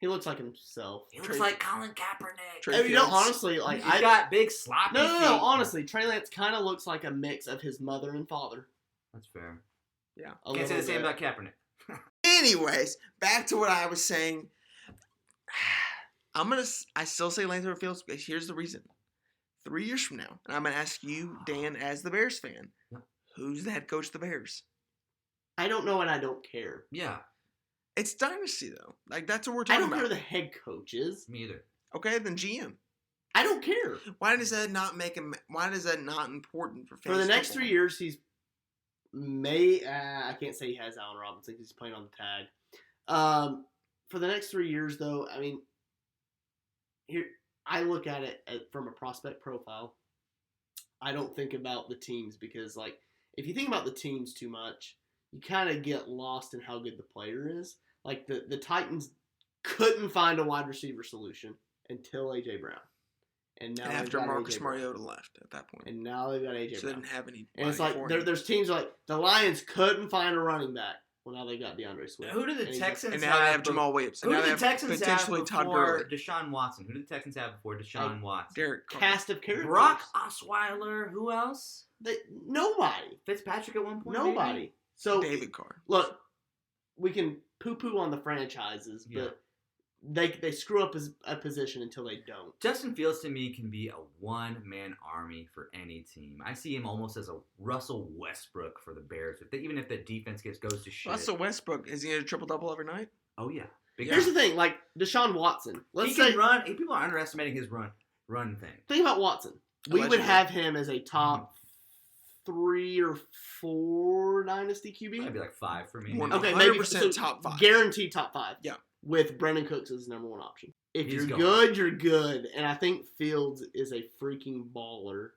He looks like himself. He looks like Colin Kaepernick. Trey You know, Fields. honestly, like He's got big sloppy No. feet. Honestly, Trey Lance kind of looks like a mix of his mother and father. That's fair. Yeah. Can't say the same about Kaepernick. Anyways, back to what I was saying. I still say Lance over Fields because here's the reason. 3 years from now, and I'm going to ask you, Dan, as the Bears fan, who's the head coach of the Bears? I don't know and I don't care. Yeah, It's dynasty, though. Like, that's what we're I talking don't care about. who the head coach is. me either. Okay, then GM. I don't care. Why does that not make him? Why is that not important for For the next football? 3 years, he's I can't say he has Allen Robinson because he's playing on the tag. For the next 3 years, though, I mean, here I look at it from a prospect profile. I don't think about the teams because, like, if you think about the teams too much, you kind of get lost in how good the player is. Like, the Titans couldn't find a wide receiver solution until A.J. Brown. And now And they've after got Marcus A.J. Brown. Mariota left at that point. And now they've got A.J. So they Brown. didn't have any. And it's like there's teams like the Lions couldn't find a running back. Well, now they got DeAndre Swift. Who did the And he's Texans and now they have be- Jamal Williams. Who And now did they the have Texans potentially have Todd before Gurley. Deshaun Watson? Who did the Texans have before Deshaun Watson? Derek Carr. Cast of characters. Brock Osweiler. Who else? Nobody. Fitzpatrick at one point. Nobody. maybe? So David Carr. look, we can poo-poo on the franchises, but they screw up a position until they don't. Justin Fields to me can be a one-man army for any team. I see him almost as a Russell Westbrook for the Bears. Even if the defense goes to shit. Russell Westbrook, is he a triple-double every night? Oh yeah. Big Here's guy. the thing, like Deshaun Watson. Let's he say can run. People are underestimating his run thing. think about Watson. We would Allegedly. have him as a top 3 or 4 dynasty QB. That'd be like 5 for me. One- Okay, maybe 100% top 5. Guaranteed top 5. Yeah. With Brendan Cooks as number 1 option. If He's you're gone. good, you're good. And I think Fields is a freaking baller.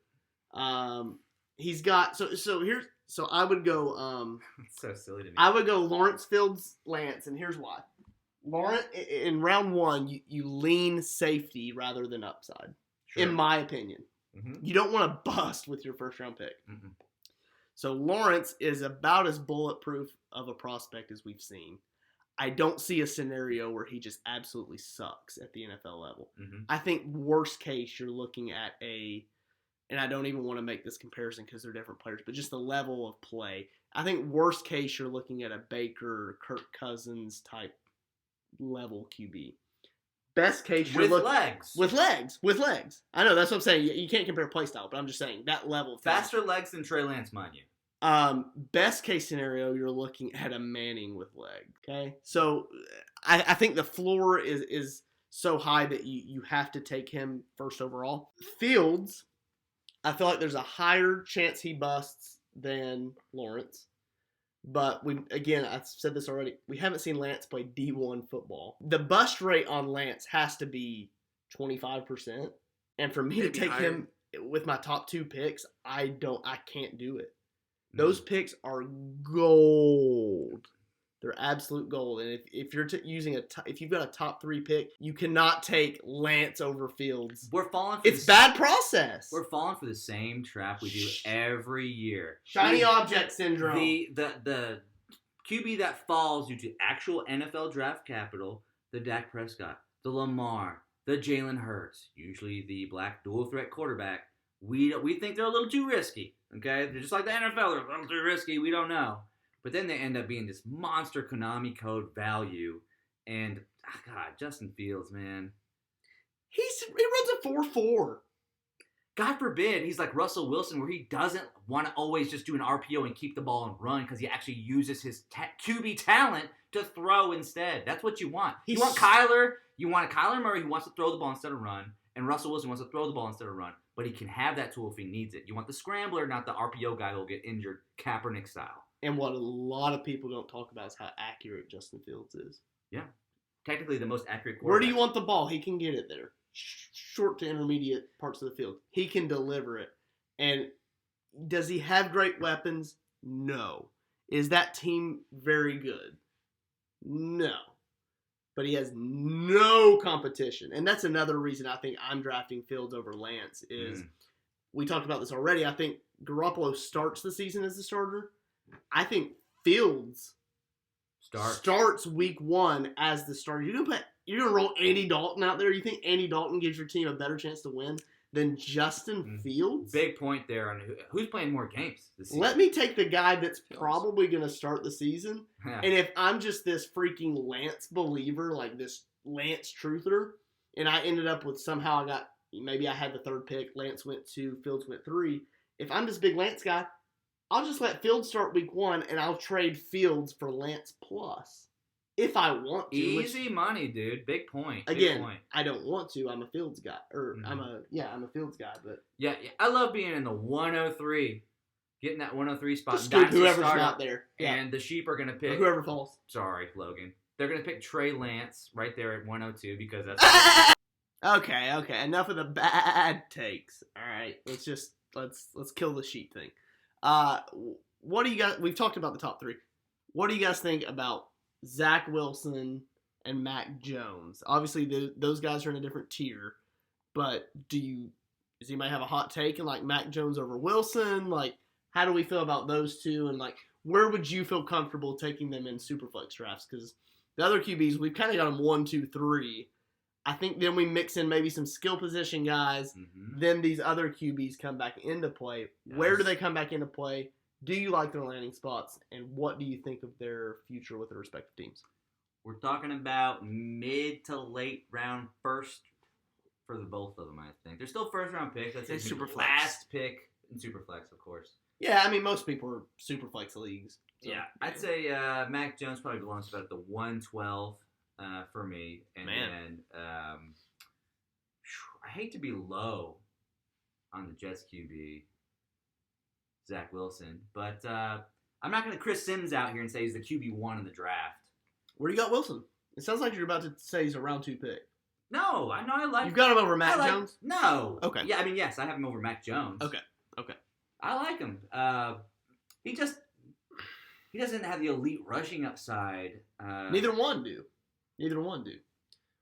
He's got so I would go It's so silly to me. I would go Lawrence Fields Lance, and here's why. Lawrence in round 1, you lean safety rather than upside. Sure. In my opinion. Mhm. You don't want to bust with your first round pick. Mhm. So Lawrence is about as bulletproof of a prospect as we've seen. I don't see a scenario where he just absolutely sucks at the NFL level. Mhm. I think worst case you're looking at and I don't even want to make this comparison because they're different players, but just the level of play. I think worst case you're looking at a Baker, Kirk Cousins type level QB. Best case you're With looking legs. with legs. I know that's what I'm saying. You can't compare play style, but I'm just saying that level. Of Faster legs than Trey Lance, mind you. Best case scenario, you're looking at a Manning with legs. Okay, so I think the floor is so high that you have to take him first overall. Fields, I feel like there's a higher chance he busts than Lawrence. But I've said this already, we haven't seen Lance play D1 football. The bust rate on Lance has to be 25%. And for me to Maybe take higher. him with my top 2 picks, I can't do it. Those picks are gold. They're absolute gold. And if you're if you've got a top 3 pick, you cannot take Lance over Fields. We're falling for It's bad process. We're falling for the same trap we do every year. Shiny object syndrome. The QB that falls due to actual NFL draft capital, the Dak Prescott. the Lamar, the Jalen Hurts, usually the black dual threat quarterback, we think they're a little too risky. Okay, they're just like the NFL. They're a little too risky. We don't know. But then they end up being this monster Konami code value. And, God, Justin Fields, man. He runs a 4.4. God forbid he's like Russell Wilson, where he doesn't want to always just do an RPO and keep the ball and run because he actually uses his QB talent to throw instead. That's what you want. You want Kyler Murray who wants to throw the ball instead of run, and Russell Wilson wants to throw the ball instead of run. But he can have that tool if he needs it. You want the scrambler, not the RPO guy who will get injured, Kaepernick style. And what a lot of people don't talk about is how accurate Justin Fields is. Yeah. Technically the most accurate quarterback. Where do you want the ball? He can get it there. Short to intermediate parts of the field. He can deliver it. And does he have great weapons? No. Is that team very good? No. But he has no competition. And that's another reason I think I'm drafting Fields over Lance is we talked about this already. I think Garoppolo starts the season as the starter. I think Fields starts week 1 as the starter. You're gonna roll Andy Dalton out there. You think Andy Dalton gives your team a better chance to win than Justin Fields? Big point there on who's playing more games this season. Let me take the guy that's probably going to start the season. And if I'm just this freaking Lance believer, like this Lance truther, and I ended up with somehow maybe I had the 3rd pick, Lance went 2, Fields went 3. If I'm this big Lance guy, I'll just let Fields start week 1 and I'll trade Fields for Lance plus. If I want to. Easy money, dude. Big point. Again, I don't want to. I'm a Fields guy. I'm a Fields guy. But yeah, I love being in the 103. Getting that 103 spot. Just scoop whoever's not there. Yeah. And the sheep are going to pick. Or whoever falls. Sorry, Logan. They're going to pick Trey Lance right there at 102 because that's... Okay. Enough of the bad takes. All right. Let's kill the sheep thing. What do you guys... We've talked about the top 3. What do you guys think about Zach Wilson and Mac Jones? Obviously, those guys are in a different tier, but does anybody have a hot take and like Mac Jones over Wilson? Like, how do we feel about those two? And like, where would you feel comfortable taking them in Superflex drafts? Because the other QBs, we've kind of got them 1, 2, 3. I think then we mix in maybe some skill position guys. Then these other QBs come back into play. Yes. Where do they come back into play? Do you like their landing spots, and what do you think of their future with their respective teams? We're talking about mid to late round first for the both of them, I think. They're still first round picks. That's a Superflex. Last pick in Superflex, of course. Yeah, I mean, most people are Superflex leagues. So, yeah, I'd say Mac Jones probably belongs about the 112 for me. And then I hate to be low on the Jets QB. Zach Wilson, but I'm not going to Chris Sims out here and say he's the QB1 in the draft. Where do you got Wilson? It sounds like you're about to say he's a round 2 pick. No, I know I like. You've got him over Mac Jones? No. Okay. Yeah, I mean, yes, I have him over Mac Jones. Okay. I like him. He doesn't have the elite rushing upside. Neither one do.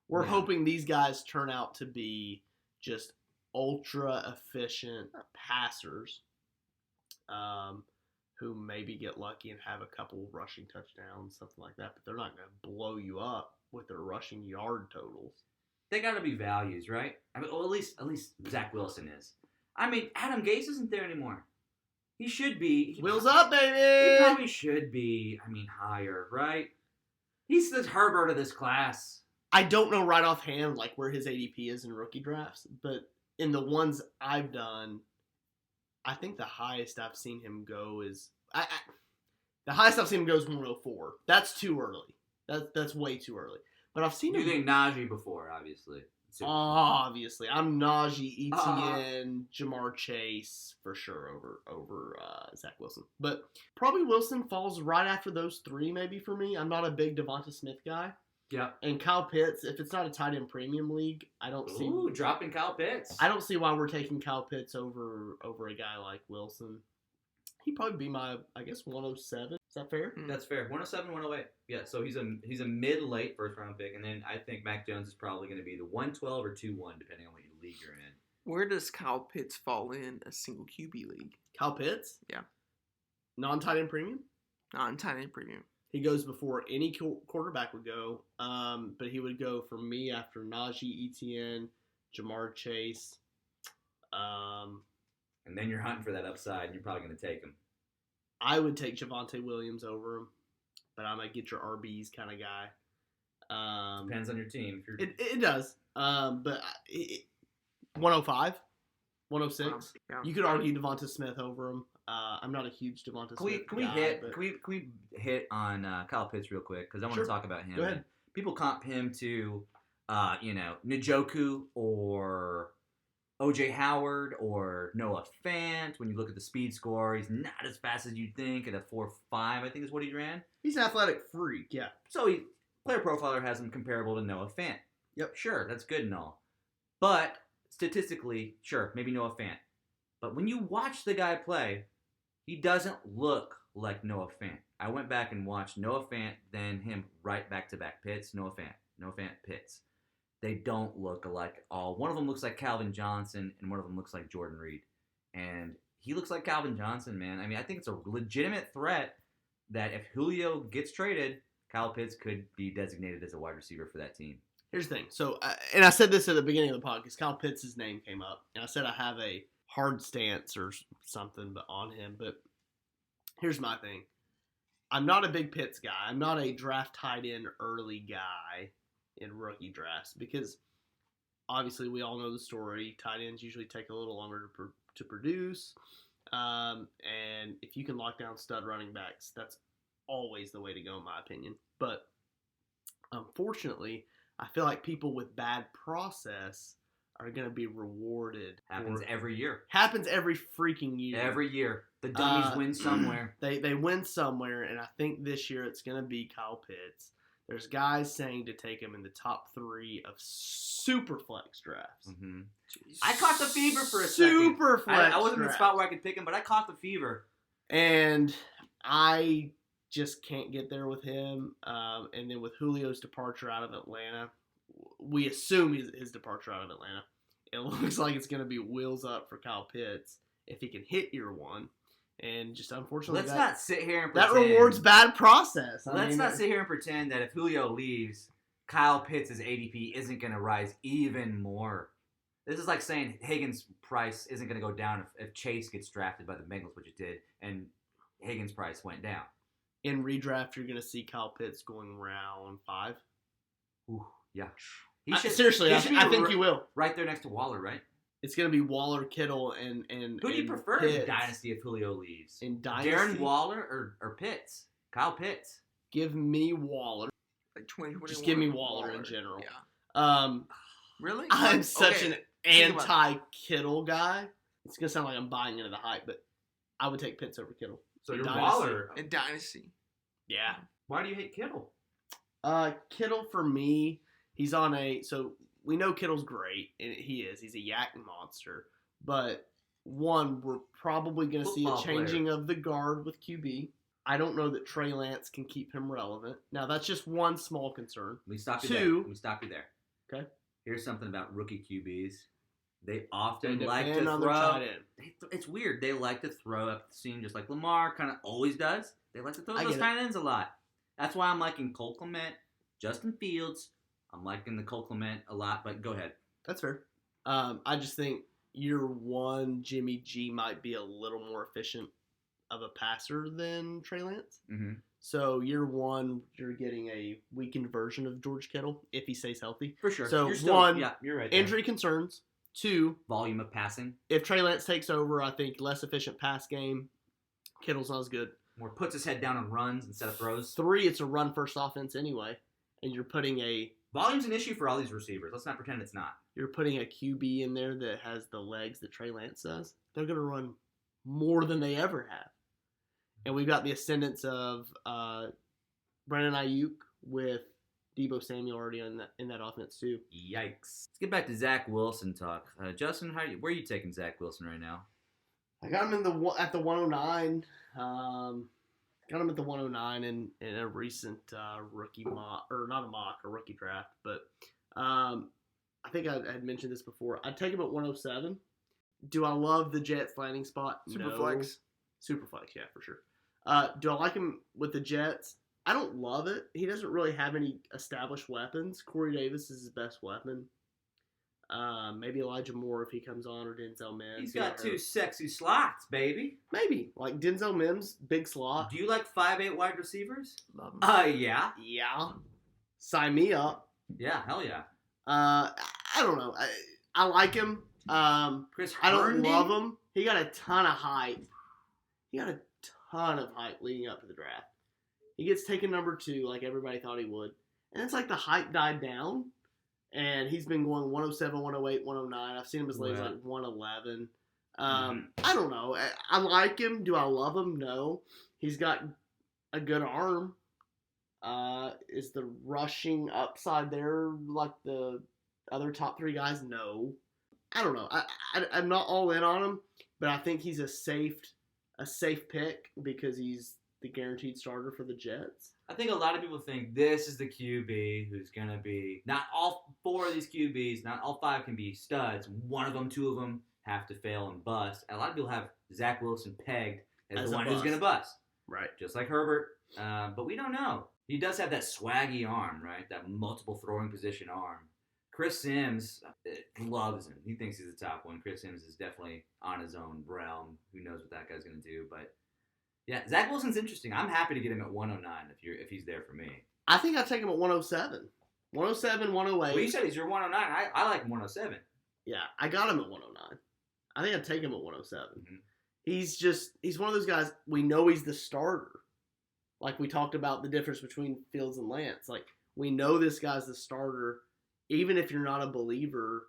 We're hoping these guys turn out to be just ultra efficient passers. Who maybe get lucky and have a couple rushing touchdowns, something like that, but they're not going to blow you up with their rushing yard totals. They got to be values, right? I mean, well, at least Zach Wilson is. I mean, Adam Gase isn't there anymore. He should be. Wheels up, baby! He probably should be, higher, right? He's the Herbert of this class. I don't know right offhand like where his ADP is in rookie drafts, but in the ones I've done, I think the highest I've seen him go is the highest I've seen him go is 104. That's too early. That's way too early. But I've seen him. You think Najee before, obviously. Obviously, I'm Najee, Etienne, Jamar Chase for sure over Zach Wilson. But probably Wilson falls right after those 3, maybe for me. I'm not a big Devonta Smith guy. Yeah. And Kyle Pitts, if it's not a tight end premium league, I don't see. Ooh, dropping Kyle Pitts. I don't see why we're taking Kyle Pitts over a guy like Wilson. He'd probably be my, 107. Is that fair? That's fair. 107, 108. Yeah, so he's a mid-late first-round pick, and then I think Mac Jones is probably going to be the 112 or 2-1, depending on what league you're in. Where does Kyle Pitts fall in a single QB league? Kyle Pitts? Yeah. Non-tight end premium? Non-tight end premium. He goes before any quarterback would go, but he would go for me after Najee, Etienne, Jamar Chase. And then you're hunting for that upside, and you're probably going to take him. I would take Javonte Williams over him, but I'm going to get your RBs kind of guy. Depends on your team. It does. But 105, 106. Yeah. You could argue Devonta Smith over him. I'm not a huge Devonta Smith guy. Can we hit on Kyle Pitts real quick? Because I want to talk about him. Go ahead. People comp him to, Njoku or O.J. Howard or Noah Fant. When you look at the speed score, he's not as fast as you'd think at a 4.5, I think is what he ran. He's an athletic freak, yeah. So Player Profiler has him comparable to Noah Fant. Yep. Sure, that's good and all. But statistically, sure, maybe Noah Fant. But when you watch the guy play, he doesn't look like Noah Fant. I went back and watched Noah Fant, then him right back-to-back. Pitts, Noah Fant, Pitts. They don't look alike at all. One of them looks like Calvin Johnson, and one of them looks like Jordan Reed. And he looks like Calvin Johnson, man. I mean, I think it's a legitimate threat that if Julio gets traded, Kyle Pitts could be designated as a wide receiver for that team. Here's the thing. So, and I said this at the beginning of the podcast. Kyle Pitts' name came up, and I said I have a hard stance or something on him. But here's my thing. I'm not a big Pitts guy. I'm not a draft tight end early guy in rookie drafts because obviously we all know the story. Tight ends usually take a little longer to produce. And if you can lock down stud running backs, that's always the way to go in my opinion. But unfortunately, I feel like people with bad process are going to be rewarded. Happens every year. Happens every freaking year. Every year. The dummies win somewhere. They win somewhere, and I think this year it's going to be Kyle Pitts. There's guys saying to take him in the top 3 of super flex drafts. Mm-hmm. I caught the fever for a second. Super flex I wasn't in the drafts. spot where I could pick him, but I caught the fever. And I just can't get there with him. And then with Julio's departure out of Atlanta, we assume his departure out of Atlanta. It looks like it's going to be wheels up for Kyle Pitts if he can hit year one. And just unfortunately, Let's not sit here and pretend. That rewards bad process. Let's not sit here and pretend that if Julio leaves, Kyle Pitts' ADP isn't going to rise even more. This is like saying Higgins' price isn't going to go down if Chase gets drafted by the Bengals, which it did, and Higgins' price went down. In redraft, you're going to see Kyle Pitts going round 5. Ooh, yeah. Seriously, I think you will. Right there next to Waller, right? It's going to be Waller, Kittle, and who do you prefer Pitts. in Dynasty if Julio leaves? In Dynasty? Darren Waller or Pitts? Kyle Pitts. Give me Waller. Like 2021. Just give me Waller in general. Yeah. Really? I'm such an anti-Kittle guy. It's going to sound like I'm buying into the hype, but I would take Pitts over Kittle. So you're Dynasty. Waller. In Dynasty. Yeah. Why do you hate Kittle? Kittle, for me, he's on so we know Kittle's great, and he is. He's a yak monster. But, one, we're probably going to see a changing of the guard with QB. I don't know that Trey Lance can keep him relevant. Now, that's just one small concern. Let me stop you there. Okay. Here's something about rookie QBs. They often They like to depend on their throw. tight end. It's weird. They like to throw up the seam just like Lamar kind of always does. They like to throw I those get it. tight ends a lot. That's why I'm liking Cole Clement, Justin Fields. I'm liking the Cole Clement a lot, but go ahead. That's fair. I just think year one, Jimmy G might be a little more efficient of a passer than Trey Lance. Mm-hmm. So year one, you're getting a weakened version of George Kittle if he stays healthy. For sure. So you're right. injury concerns. 2, volume of passing. If Trey Lance takes over, I think less efficient pass game. Kittle's not as good. More puts his head down on runs instead of throws. 3, it's a run-first offense anyway, and you're putting a volume's an issue for all these receivers. Let's not pretend it's not. You're putting a QB in there that has the legs that Trey Lance does. They're going to run more than they ever have. And we've got the ascendance of Brandon Ayuk with Deebo Samuel already in that offense too. Yikes. Let's get back to Zach Wilson talk. Justin, where are you taking Zach Wilson right now? I got him at the 109. Got him at the 109 in a recent rookie mock, or not a mock, a rookie draft. But I think I had mentioned this before. I'd take him at 107. Do I love the Jets landing spot? Superflex? Superflex, yeah, for sure. Do I like him with the Jets? I don't love it. He doesn't really have any established weapons. Corey Davis is his best weapon. Maybe Elijah Moore if he comes on, or Denzel Mims. He's got two sexy slots, baby. Maybe. Like Denzel Mims, big slot. Do you like 5'8" wide receivers? Love him. Yeah. Yeah. Sign me up. Yeah, hell yeah. I don't know. I like him. Chris I don't Herndon? love him. He got a ton of hype. Leading up to the draft. He gets taken number 2 like everybody thought he would. And it's like the hype died down. And he's been going 107, 108, 109. I've seen him as late as like 111. I don't know. I like him. Do I love him? No. He's got a good arm. Is the rushing upside there like the other top 3 guys? No. I don't know. I'm not all in on him, but I think he's a safe pick because he's the guaranteed starter for the Jets. I think a lot of people think this is the QB who's going to be, not all 4 of these QBs, not all 5 can be studs. 1 of them, 2 of them have to fail and bust. A lot of people have Zach Wilson pegged as the one who's going to bust. Right. Just like Herbert. But we don't know. He does have that swaggy arm, right? That multiple throwing position arm. Chris Sims loves him. He thinks he's the top one. Chris Sims is definitely on his own realm. Who knows what that guy's going to do, but yeah, Zach Wilson's interesting. I'm happy to get him at 109 if he's there for me. I think I'd take him at 107. 107, 108. Well, you said he's your 109. I like him 107. Yeah, I got him at 109. I think I'd take him at 107. Mm-hmm. He's one of those guys, we know he's the starter. Like we talked about the difference between Fields and Lance. Like, we know this guy's the starter. Even if you're not a believer,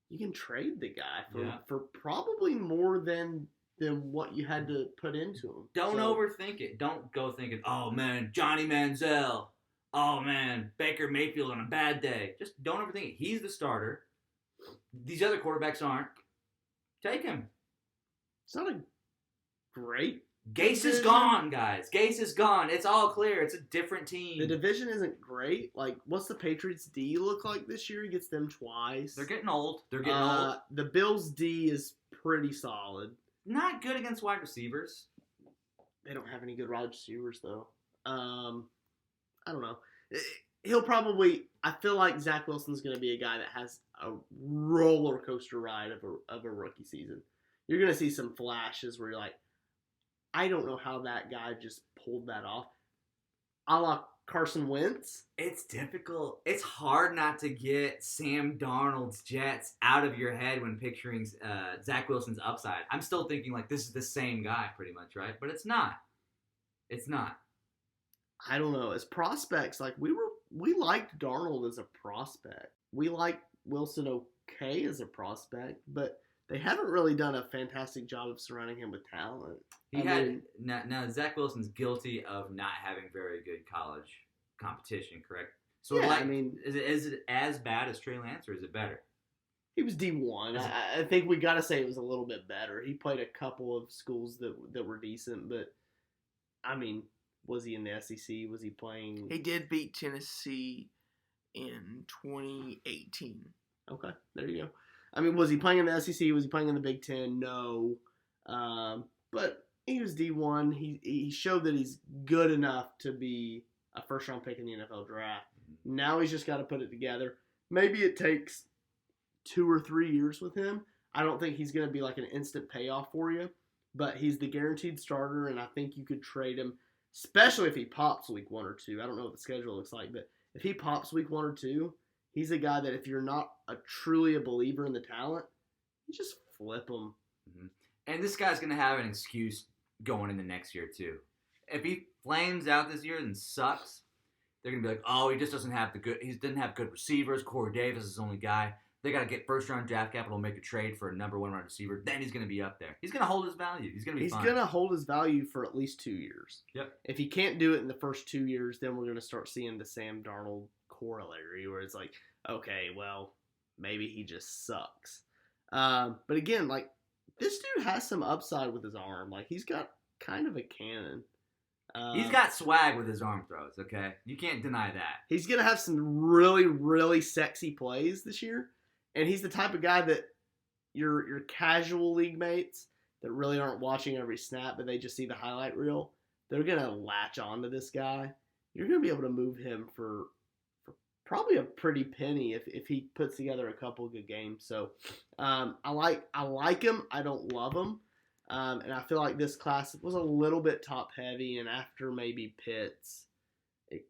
you can trade the guy for probably more than what you had to put into him. Don't overthink it. Don't go thinking, oh, man, Johnny Manziel. Oh, man, Baker Mayfield on a bad day. Just don't overthink it. He's the starter. These other quarterbacks aren't. Take him. It's not a great Gase division. is gone, guys. Gase is gone. It's all clear. It's a different team. The division isn't great. Like, what's the Patriots' D look like this year? He gets them twice. They're getting old. Old. The Bills' D is pretty solid. Not good against wide receivers. They don't have any good wide receivers, though. I don't know. He'll probably... I feel like Zach Wilson's going to be a guy that has a roller coaster ride of a rookie season. You're going to see some flashes where you're like, I don't know how that guy just pulled that off. A la Carson Wentz. It's difficult. It's hard not to get Sam Darnold's Jets out of your head when picturing Zach Wilson's upside. I'm still thinking like this is the same guy pretty much, right? But it's not. It's not. I don't know. As prospects, like we liked Darnold as a prospect. We liked Wilson okay as a prospect, but they haven't really done a fantastic job of surrounding him with talent. Now Zach Wilson's guilty of not having very good college competition, correct? So yeah, is it as bad as Trey Lance or is it better? He was D1. I think we got to say it was a little bit better. He played a couple of schools that were decent, but I mean, was he in the SEC? Was he playing? He did beat Tennessee in 2018. Okay, there you go. I mean, was he playing in the SEC? Was he playing in the Big Ten? No. But he was D1. He showed that he's good enough to be a first-round pick in the NFL draft. Now he's just got to put it together. Maybe it takes 2 or 3 years with him. I don't think he's going to be like an instant payoff for you, but he's the guaranteed starter, and I think you could trade him, especially if he pops week 1 or 2. I don't know what the schedule looks like, but if he pops week 1 or 2, he's a guy that if you're not truly a believer in the talent, you just flip him. Mm-hmm. And this guy's going to have an excuse going into next year, too. If he flames out this year and sucks, they're going to be like, oh, he just doesn't have he didn't have good receivers. Corey Davis is his only guy. They got to get first-round draft capital, make a trade for a number 1 wide receiver. Then he's going to be up there. He's going to hold his value. He's going to be fine. He's going to hold his value for at least 2 years. Yep. If he can't do it in the first 2 years, then we're going to start seeing the Sam Darnold corollary where it's like, okay, well, maybe he just sucks. But again, like, this dude has some upside with his arm. Like, he's got kind of a cannon. He's got swag with his arm throws, okay? You can't deny that. He's going to have some really, really sexy plays this year. And he's the type of guy that your casual league mates that really aren't watching every snap, but they just see the highlight reel, they're going to latch onto this guy. you're going to be able to move him for probably a pretty penny if he puts together a couple of good games. So I like him. I don't love him. And I feel like this class was a little bit top heavy, and after maybe Pitts, it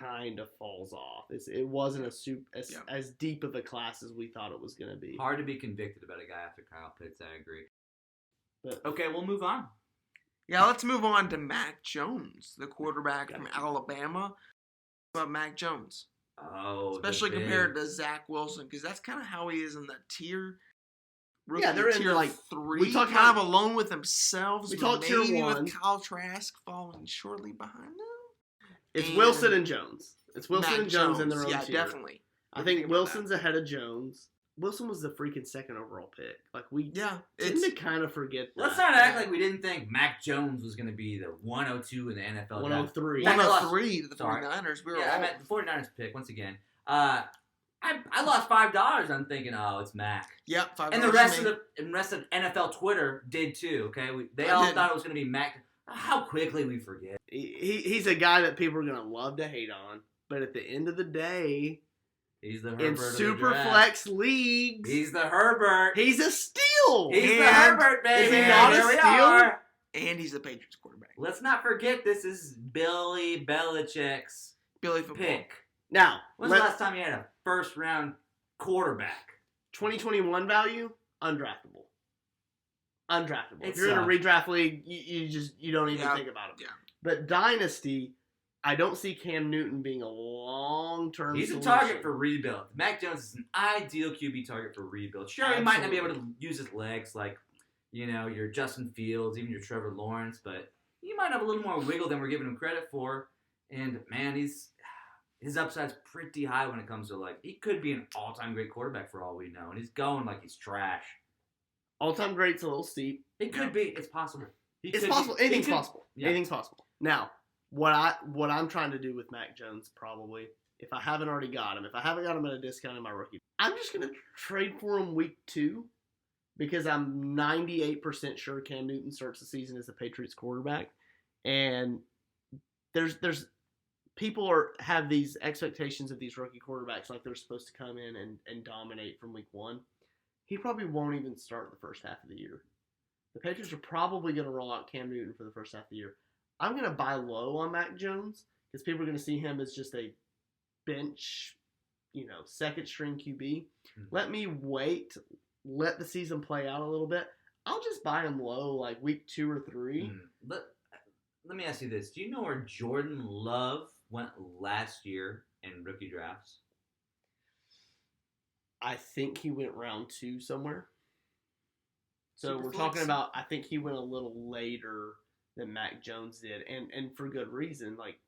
kind of falls off. It wasn't as deep of a class as we thought it was going to be. Hard to be convicted about a guy after Kyle Pitts, I agree. But okay, we'll move on. Yeah, let's move on to Mac Jones, the quarterback from Alabama. What about Mac Jones? Oh, especially compared to Zach Wilson, because that's kind of how he is in that tier. Rookie, yeah, they're tier in like 3. We talk kind of alone with themselves. We talk maybe tier 1 with Kyle Trask following shortly behind them. It's Wilson and Jones. It's Wilson Mac and Jones in their own tier. tier. Definitely. I think Wilson's ahead of Jones. Wilson was the freaking second overall pick. Like we tend to kind of forget that. Let's not act like we didn't think Mac Jones was going to be the 102 in the NFL. 103. 103 to the 49ers. I meant the 49ers pick once again. I lost $5 on thinking, oh, it's Mac. Yep, $5. And the rest of NFL Twitter did too. Okay, they all thought it was going to be Mac. How quickly we forget. He's a guy that people are going to love to hate on, but at the end of the day, he's the Herbert in super flex leagues. He's the Herbert. He's a steal. He's the Herbert, baby. Is he not a steal? And he's the Patriots quarterback. Let's not forget this is Billy Belichick's pick. Now, when's the last time you had a first-round quarterback? 2021 value, undraftable. If you're in a redraft league, you don't even think about it. Yeah. But Dynasty, I don't see Cam Newton being a long-term He's solution. a target for rebuild. Mac Jones is an ideal QB target for rebuild. Sure, he might not be able to use his legs like, your Justin Fields, even your Trevor Lawrence, but he might have a little more wiggle than we're giving him credit for. And, man, his upside's pretty high when it comes to, he could be an all-time great quarterback for all we know. And he's going like he's trash. All-time great's a little steep. It could be. It's possible. It's possible. Anything's possible. Yeah. Anything's possible. Now, what I'm trying to do with Mac Jones, probably, if I haven't already got him, if I haven't got him at a discount in my rookie, I'm just going to trade for him week 2 because I'm 98% sure Cam Newton starts the season as the Patriots quarterback. And there's people have these expectations of these rookie quarterbacks like they're supposed to come in and dominate from week 1. He probably won't even start the first half of the year. The Patriots are probably going to roll out Cam Newton for the first half of the year. I'm going to buy low on Mac Jones because people are going to see him as just a bench, second string QB. Mm-hmm. Let me wait, let the season play out a little bit. I'll just buy him low, like week 2 or 3. Let me ask you this. Do you know where Jordan Love went last year in rookie drafts? I think he went round 2 somewhere. So we're talking about, I think he went a little later than Mac Jones did. And for good reason. Like,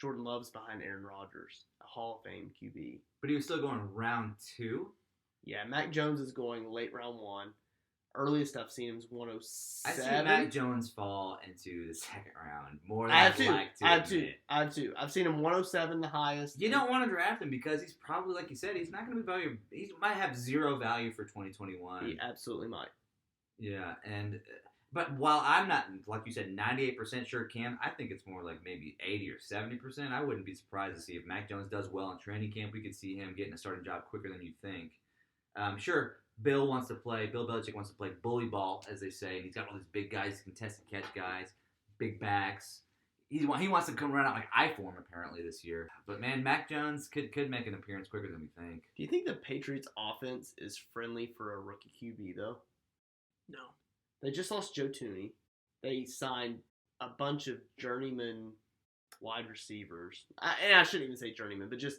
Jordan Love's behind Aaron Rodgers, a Hall of Fame QB. But he was still going round 2? Yeah, Mac Jones is going late round 1. Earliest I've seen him is 107. I see Mac Jones fall into the second round more than I I'd like to admit. I have to. I've seen him 107, the highest. You don't want to draft him because he's probably, like you said, he's not going to be valuable. He might have zero value for 2021. He absolutely might. Yeah, but while I'm not, like you said, 98% sure Cam, I think it's more like maybe 80 or 70%. I wouldn't be surprised to see if Mac Jones does well in training camp. We could see him getting a starting job quicker than you think. Sure. Bill Belichick wants to play bully ball, as they say, and he's got all these big guys, contested catch guys, big backs. He wants to come run out like I-form, apparently, this year. But, man, Mac Jones could make an appearance quicker than we think. Do you think the Patriots' offense is friendly for a rookie QB, though? No. They just lost Joe Tooney. They signed a bunch of journeyman wide receivers. I shouldn't even say journeyman, but just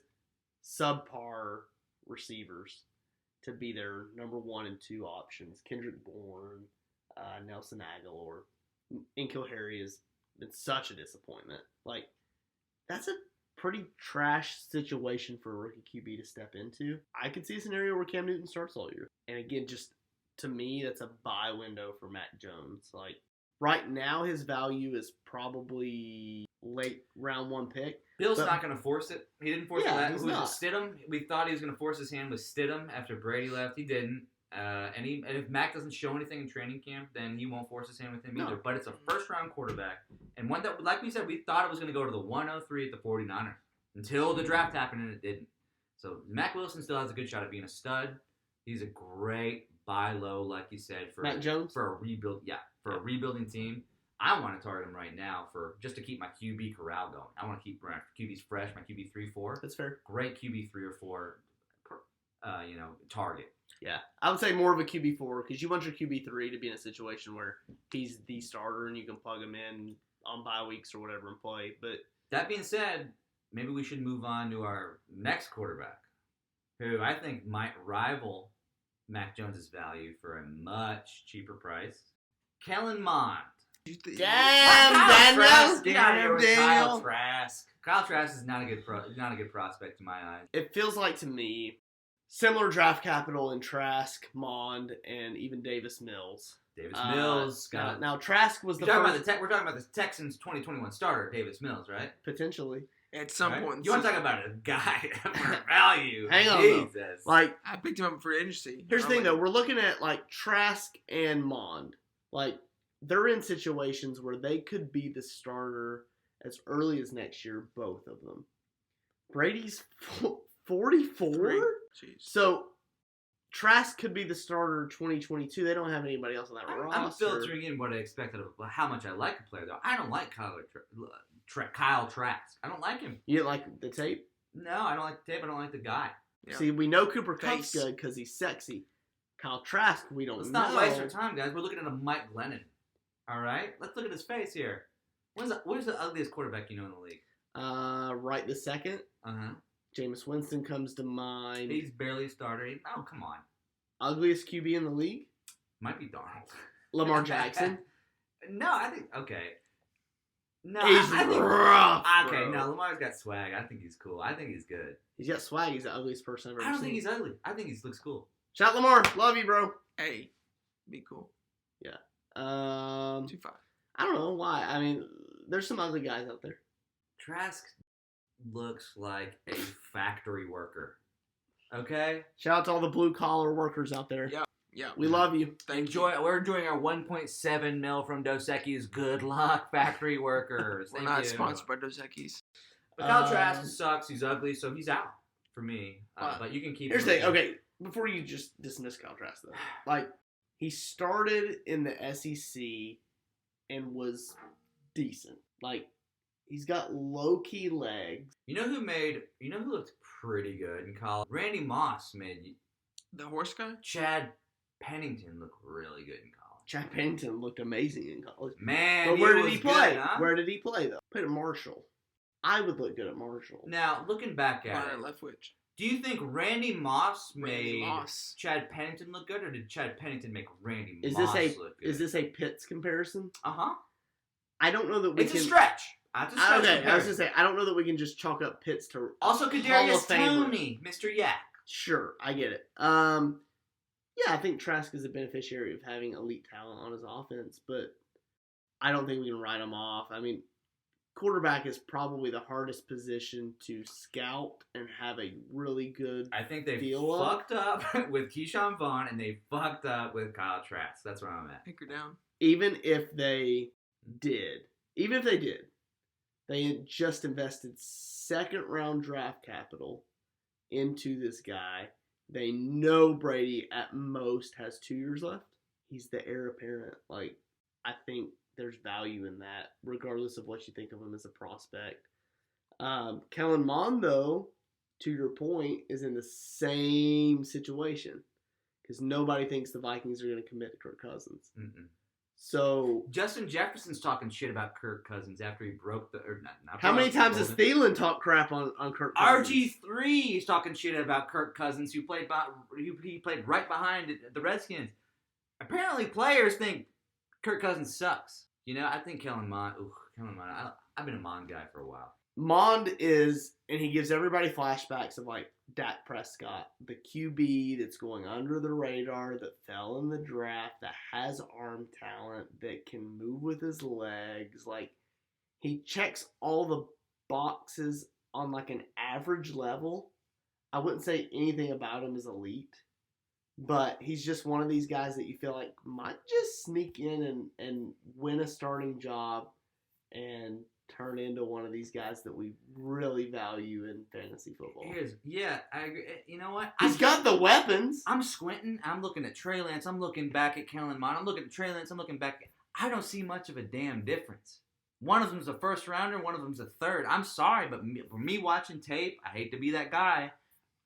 subpar receivers to be their number 1 and 2 options. Kendrick Bourne, Nelson Aguilar. N'Keal Harry has been such a disappointment. Like, that's a pretty trash situation for a rookie QB to step into. I could see a scenario where Cam Newton starts all year. And again, just to me, that's a buy window for Mac Jones. Like, right now, his value is probably late round 1 pick. Bill's not going to force it. He didn't force it. He's not. Stidham? We thought he was going to force his hand with Stidham after Brady left. He didn't. And if Mac doesn't show anything in training camp, then he won't force his hand with him either. But it's a first-round quarterback. And one that, like we said, we thought it was going to go to the 103 at the 49ers until the draft happened, and it didn't. So Mac Wilson still has a good shot at being a stud. He's a great buy low, like you said, for Mac Jones? For a rebuild. Yeah, for a rebuilding team. I want to target him right now just to keep my QB corral going. I want to keep my QBs fresh, my QB 3-4. That's fair. Great QB 3 or 4, target. Yeah, I would say more of a QB4 because you want your QB3 to be in a situation where he's the starter and you can plug him in on bye weeks or whatever and play. But that being said, maybe we should move on to our next quarterback, who I think might rival Mac Jones's value for a much cheaper price. Kellen Mond. Damn, Daniel! Get out of here with Daniel. Kyle Trask. Kyle Trask is not a good prospect to my eyes. It feels like to me similar draft capital in Trask, Mond, and even Davis Mills. Davis Mills. Now Trask was we're talking about the Texans 2021 starter, Davis Mills, right? Potentially. At some point. You want to talk about a guy for value. Hang on. Jesus. Like, I picked him up for agency. Here's the thing, though. We're looking at, like, Trask and Mond. Like, they're in situations where they could be the starter as early as next year, both of them. Brady's 44? So, Trask could be the starter 2022. They don't have anybody else on that roster. I'm filtering in what I expected of how much I like a player, though. I don't like Kyle Trask. I don't like him. You didn't like the tape? No, I don't like the tape. I don't like the guy. Yeah. See, we know Cooper Kupp's good because he's sexy. Kyle Trask, we don't know. Let's not waste our time, guys. We're looking at a Mike Glennon. All right? Let's look at his face here. Where's the ugliest quarterback you know in the league? Right this second. Uh-huh. Jameis Winston comes to mind. He's barely a starter. Oh, come on. Ugliest QB in the league? Might be Darnold. Lamar Jackson. No, I think, okay. No, He's I think, rough, okay, bro. no, Lamar's got swag. I think he's cool. I think he's good. He's got swag. He's the ugliest person I've ever I don't seen. think he's ugly. I think he looks cool. Shout out Lamar. Love you, bro. Hey, be cool. Yeah. 2-5. I don't know why. I mean, there's some ugly guys out there. Trask looks like a factory worker. Okay? Shout out to all the blue collar workers out there. Yeah. We love you. We're enjoying our 1.7 mil from Dos Equis. Good luck, factory workers. We're Thank not you. sponsored by Dos Equis. But Kyle Trask sucks. He's ugly, so he's out for me. Wow. But you can keep Here's him. the thing. Okay, before you just dismiss Kyle Trask, though. Like, he started in the SEC and was decent. Like, he's got low-key legs. You know who looked pretty good in college? Randy Moss made The horse guy? Chad Pennington look really good in college. Chad Pennington looked amazing in college. Man, But where did was he play? good, huh? Where did he play, though? Played at Marshall. I would look good at Marshall. Now, looking back at Or it, Leftwich. do you think Randy Moss Randy made Moss. Chad Pennington look good, or did Chad Pennington make Randy Is Moss this look good? Is this a Pitts comparison? Uh-huh. I don't know that we It's can. a stretch. That's a stretch Okay, I was comparison. gonna say I don't know that we can just chalk up Pitts to Also, Hall of Kadarius Famer. Toney, Mr. Yak. Sure, I get it. Yeah, I think Trask is a beneficiary of having elite talent on his offense, but I don't think we can write him off. I mean, quarterback is probably the hardest position to scout and have a really good. I think they Feel fucked up with Keyshawn Vaughn, and they fucked up with Kyle Trask. That's where I'm at. Anchor down. Even if they did, they had just invested second round draft capital into this guy. They know Brady at most has 2 years left. He's the heir apparent. Like, I think there's value in that, regardless of what you think of him as a prospect. Kellen Mond, though, to your point, is in the same situation because nobody thinks the Vikings are going to commit to Kirk Cousins. Mm-mm. So, Justin Jefferson's talking shit about Kirk Cousins after he broke the. Or not how many times has Thielen talked crap on Kirk Cousins? RG3 is talking shit about Kirk Cousins, who played he played right behind the Redskins. Apparently, players think Kirk Cousins sucks. You know, I think Kellen Mond. I've been a Mond guy for a while. Mond is, and he gives everybody flashbacks of like Dak Prescott, the QB that's going under the radar, that fell in the draft, that has arm talent, that can move with his legs. Like, he checks all the boxes on like an average level. I wouldn't say anything about him is elite, But he's just one of these guys that you feel like might just sneak in and win a starting job and turn into one of these guys that we really value in fantasy football. I agree. You know what? He's got the weapons. I'm squinting. I'm looking at Trey Lance. I'm looking back at Kellen Mond. I'm looking at Trey Lance. I'm looking back. I don't see much of a damn difference. One of them's a first rounder. One of them's a third. I'm sorry, but for me watching tape, I hate to be that guy.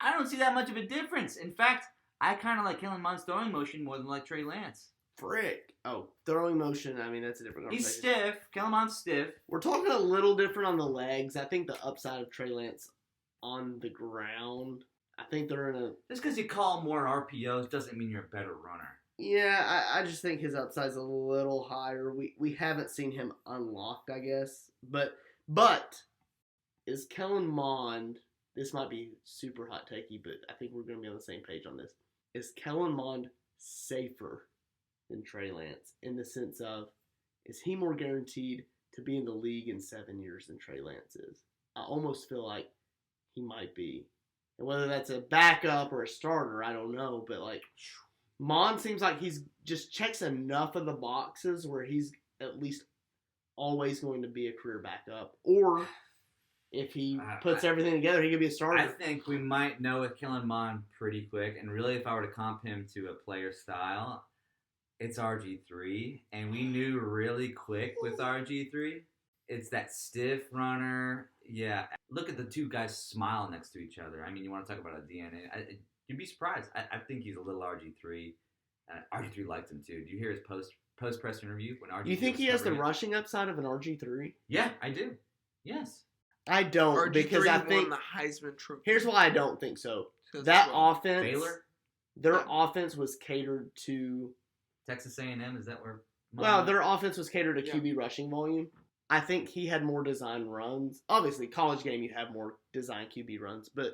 I don't see that much of a difference. In fact, I kind of like Kellen Mond's throwing motion more than like Trey Lance. Frick. Oh, throwing motion. I mean, that's a different conversation. He's stiff. Kellen Mond's stiff. We're talking a little different on the legs. I think the upside of Trey Lance on the ground, I think they're in a... Just because you call more RPOs doesn't mean you're a better runner. Yeah, I just think his upside's a little higher. We haven't seen him unlocked, I guess. But is Kellen Mond... This might be super hot takey, but I think we're going to be on the same page on this. Is Kellen Mond safer than Trey Lance in the sense of, is he more guaranteed to be in the league in 7 years than Trey Lance is? I almost feel like he might be. And whether that's a backup or a starter, I don't know. But, like, Mond seems like he's just checks enough of the boxes where he's at least always going to be a career backup. Or if he puts everything together, he could be a starter. I think we might know with Kellen Mond pretty quick. And really, if I were to comp him to a player style, it's RG3. And we knew really quick with RG3. It's that stiff runner. Yeah. Look at the two guys smile next to each other. I mean, you want to talk about a DNA. You'd be surprised. I think he's a little RG3. RG3 liked him, too. Do you hear his post-press interview? When RG3 you think he has the rushing upside of an RG3? Yeah, I do. Yes. I don't, RG3 because I think... won the Heisman Trophy. Here's why I don't think so. That offense... Baylor? Their offense was catered to... Texas A&M, is that where... Well, their offense was catered to QB rushing volume. I think he had more design runs. Obviously, college game, you have more design QB runs, but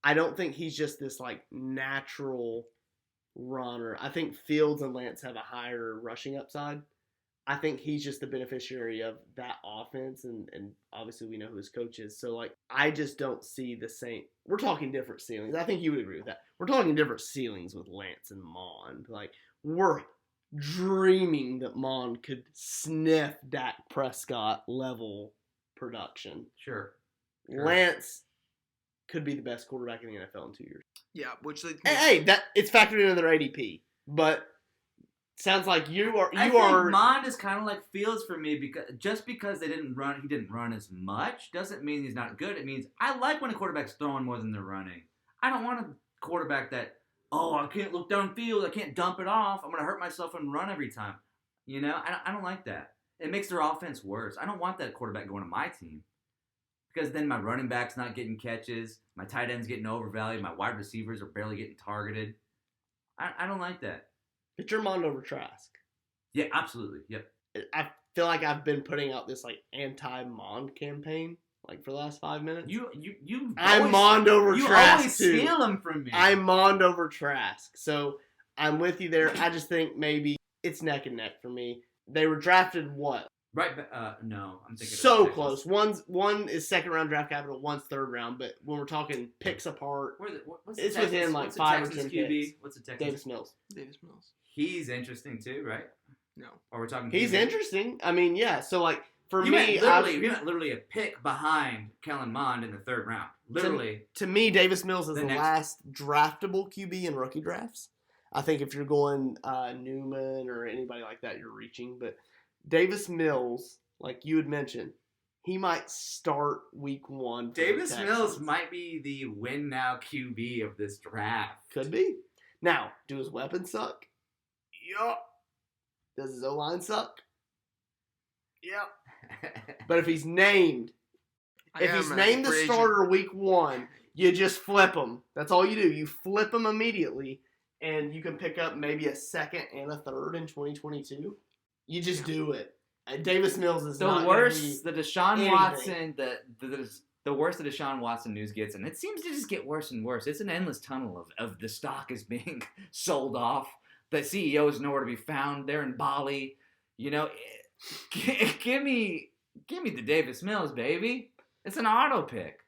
I don't think he's just this, like, natural runner. I think Fields and Lance have a higher rushing upside. I think he's just the beneficiary of that offense, and obviously we know who his coach is. So, like, I just don't see the same. We're talking different ceilings. I think you would agree with that. We're talking different ceilings with Lance and Mond. Like, we're dreaming that Mond could sniff Dak Prescott level production. Sure. Lance could be the best quarterback in the NFL in 2 years. Yeah, which they... Hey, that it's factored into their ADP, but sounds like you are. I think Mond is kind of like Fields for me, because just because he didn't run as much doesn't mean he's not good. It means I like when a quarterback's throwing more than they're running. I don't want a quarterback that, I can't look downfield, I can't dump it off, I'm going to hurt myself and run every time. You know, I don't like that. It makes their offense worse. I don't want that quarterback going to my team, because then my running back's not getting catches, my tight end's getting overvalued, my wide receivers are barely getting targeted. I don't like that. But you're Mond over Trask. Yeah, absolutely. Yep. I feel like I've been putting out this like anti-Mond campaign like for the last 5 minutes. I'm Mond over Trask. You always steal them from me. I'm Mond over Trask. So I'm with you there. I just think maybe it's neck and neck for me. They were drafted what? Right, no, I'm thinking so close. One is second round draft capital, one's third round. But when we're talking picks apart, it's within like 5 or 10 picks. What's the Texas? Davis Mills. He's interesting too, right? No. Or we're talking. He's interesting. I mean, yeah. So like for you me, meant literally a pick behind Kellen Mond in the third round. Literally. To me, Davis Mills is the last draftable QB in rookie drafts. I think if you're going Newman or anybody like that, you're reaching. But Davis Mills, like you had mentioned, he might start week 1. Davis Mills might be the win now QB of this draft. Could be. Now, do his weapons suck? Yup. Does his O-line suck? Yep. But if he's named, the starter week 1, you just flip him. That's all you do. You flip him immediately, and you can pick up maybe a second and a third in 2022. You just do it. Davis Mills is not worse. The Deshaun Watson, the worse the Deshaun Watson news gets, and it seems to just get worse and worse. It's an endless tunnel of the stock is being sold off. The CEO is nowhere to be found. They're in Bali. You know, give me the Davis Mills, baby. It's an auto pick.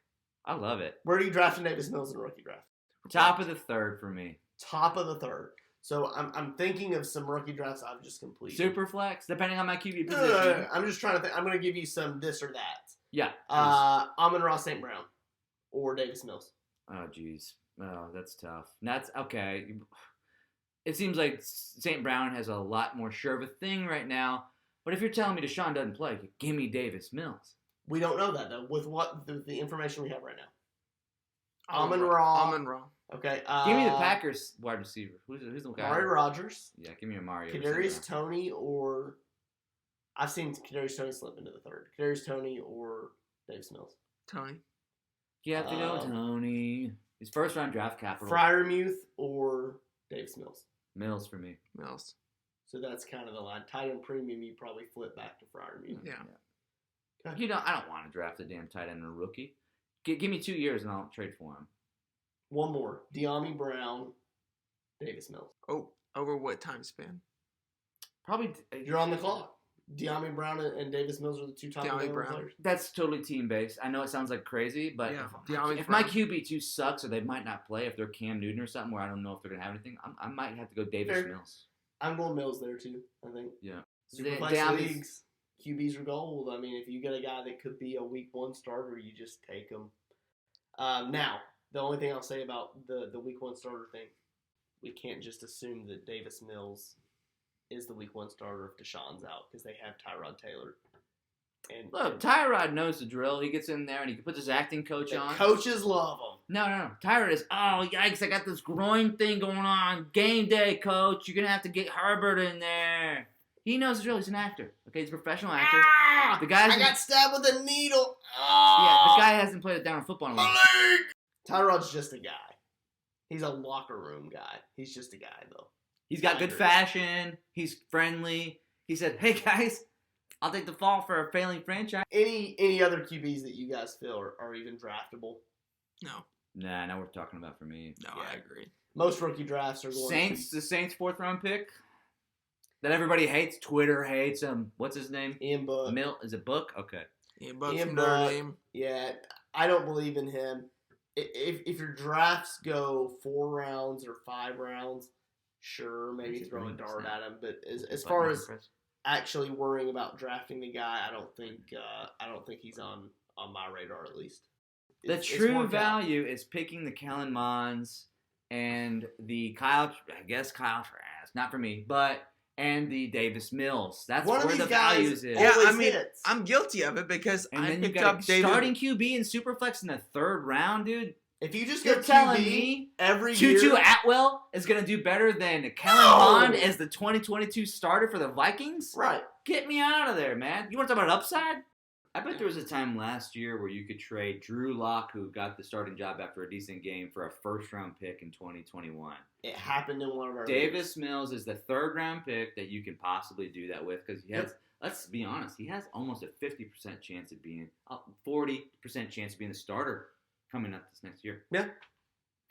I love it. Where are you drafting Davis Mills in a rookie draft? Top of the third for me. top of the third. So I'm thinking of some rookie drafts I've just completed. Super flex, depending on my QB position. No. I'm just trying to think. I'm going to give you some this or that. Yeah. Amon-Ra St. Brown or Davis Mills. Oh, jeez. Oh, that's tough. That's okay. It seems like St. Brown has a lot more sure of a thing right now. But if you're telling me Deshaun doesn't play, give me Davis Mills. We don't know that, though, with what the information we have right now. Amon-Ra. Okay. Give me the Packers wide receiver. Who's the guy? Amari Rodgers. Yeah, give me Amari. Kadarius Toney or... I've seen Kadarius Toney slip into the third. Kadarius Toney or Davis Mills. Tony. You have to go Tony. His first round draft capital. Freiermuth or Davis Mills. Mills for me. Mills. So that's kind of the line. Tight end premium, you probably flip back to Freiermuth. Yeah. Okay. I don't want to draft a damn tight end and a rookie. Give me 2 years and I'll trade for him. One more. De'Ami Brown, Davis Mills. Oh, over what time span? Probably. You're on the clock. De'Ami Brown and Davis Mills are the two top players. That's totally team based. I know it sounds like crazy, but if my QB2 sucks or they might not play, if they're Cam Newton or something where I don't know if they're going to have anything, I might have to go Davis Mills. I'm going Mills there too, I think. Yeah. Superflex leagues, QBs are gold. I mean, if you get a guy that could be a week one starter, you just take him. Now, the only thing I'll say about the week one starter thing, we can't just assume that Davis Mills is the week one starter if Deshaun's out because they have Tyrod Taylor. And look, Tyrod knows the drill. He gets in there and he puts his acting coach on. Coaches love him. No. Tyrod is, oh, yikes, I got this groin thing going on. Game day, coach. You're going to have to get Herbert in there. He knows the drill. He's an actor. Okay, he's a professional actor. I got stabbed with a needle. Yeah, the guy hasn't played it down in football in a while. Tyrod just a guy. He's a locker room guy. He's just a guy, though. He's got good fashion. He's friendly. He said, hey, guys, I'll take the fall for a failing franchise. Any other QBs that you guys feel are even draftable? No. Nah, now we're talking about for me. No, yeah. I agree. Most rookie drafts are going the Saints' fourth-round pick that everybody hates. Twitter hates him. What's his name? Ian Book. Is it Book? Okay. Ian Book from Notre Dame. Yeah, I don't believe in him. If your drafts go 4 rounds or 5 rounds, sure, maybe throw a dart at him. But as far as actually worrying about drafting the guy, I don't think he's on my radar at least. The true value is picking the Kellen Monds and the Kyle Trask, not for me, and the Davis Mills. That's where the values is. Yeah, I mean, I'm guilty of it because I picked up starting QB in Superflex in the 3rd round, dude. If you just You're telling me every year, Tutu Atwell is going to do better than Kellen Mond as the 2022 starter for the Vikings? Right. Get me out of there, man. You want to talk about upside? I bet there was a time last year where you could trade Drew Lock, who got the starting job after a decent game, for a first-round pick in 2021. It happened in one of our Davis Mills is the 3rd-round pick that you can possibly do that with because he has, let's be honest, he has almost a 50% chance of being, 40% chance of being the starter coming up this next year. Yeah.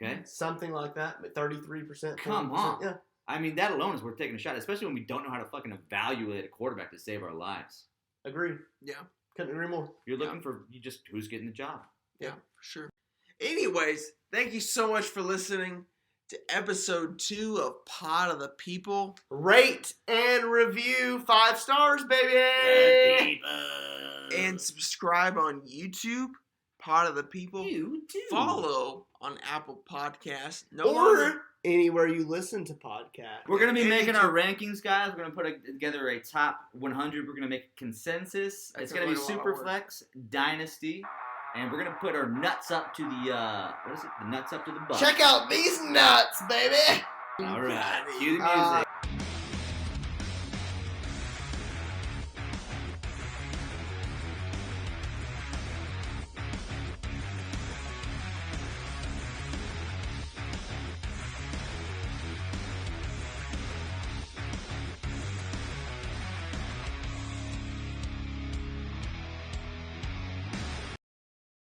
Okay? Something like that, but 33%. Come on. Yeah. I mean, that alone is worth taking a shot, especially when we don't know how to fucking evaluate a quarterback to save our lives. Agreed. Yeah. Couldn't agree more. You're looking for who's getting the job. Yeah, for sure. Anyways, thank you so much for listening to episode 2 of Pod of the People. Rate and review 5 stars, baby. And subscribe on YouTube. Pod of the People. You too. Follow on Apple Podcasts. Or anywhere you listen to podcasts. We're going to be making our rankings, guys. We're going to put together a top 100. We're going to make a consensus. It's going to be Superflex, Dynasty, and we're going to put our nuts up to the, the nuts up to the butt. Check out these nuts, baby. All right. Cue the music.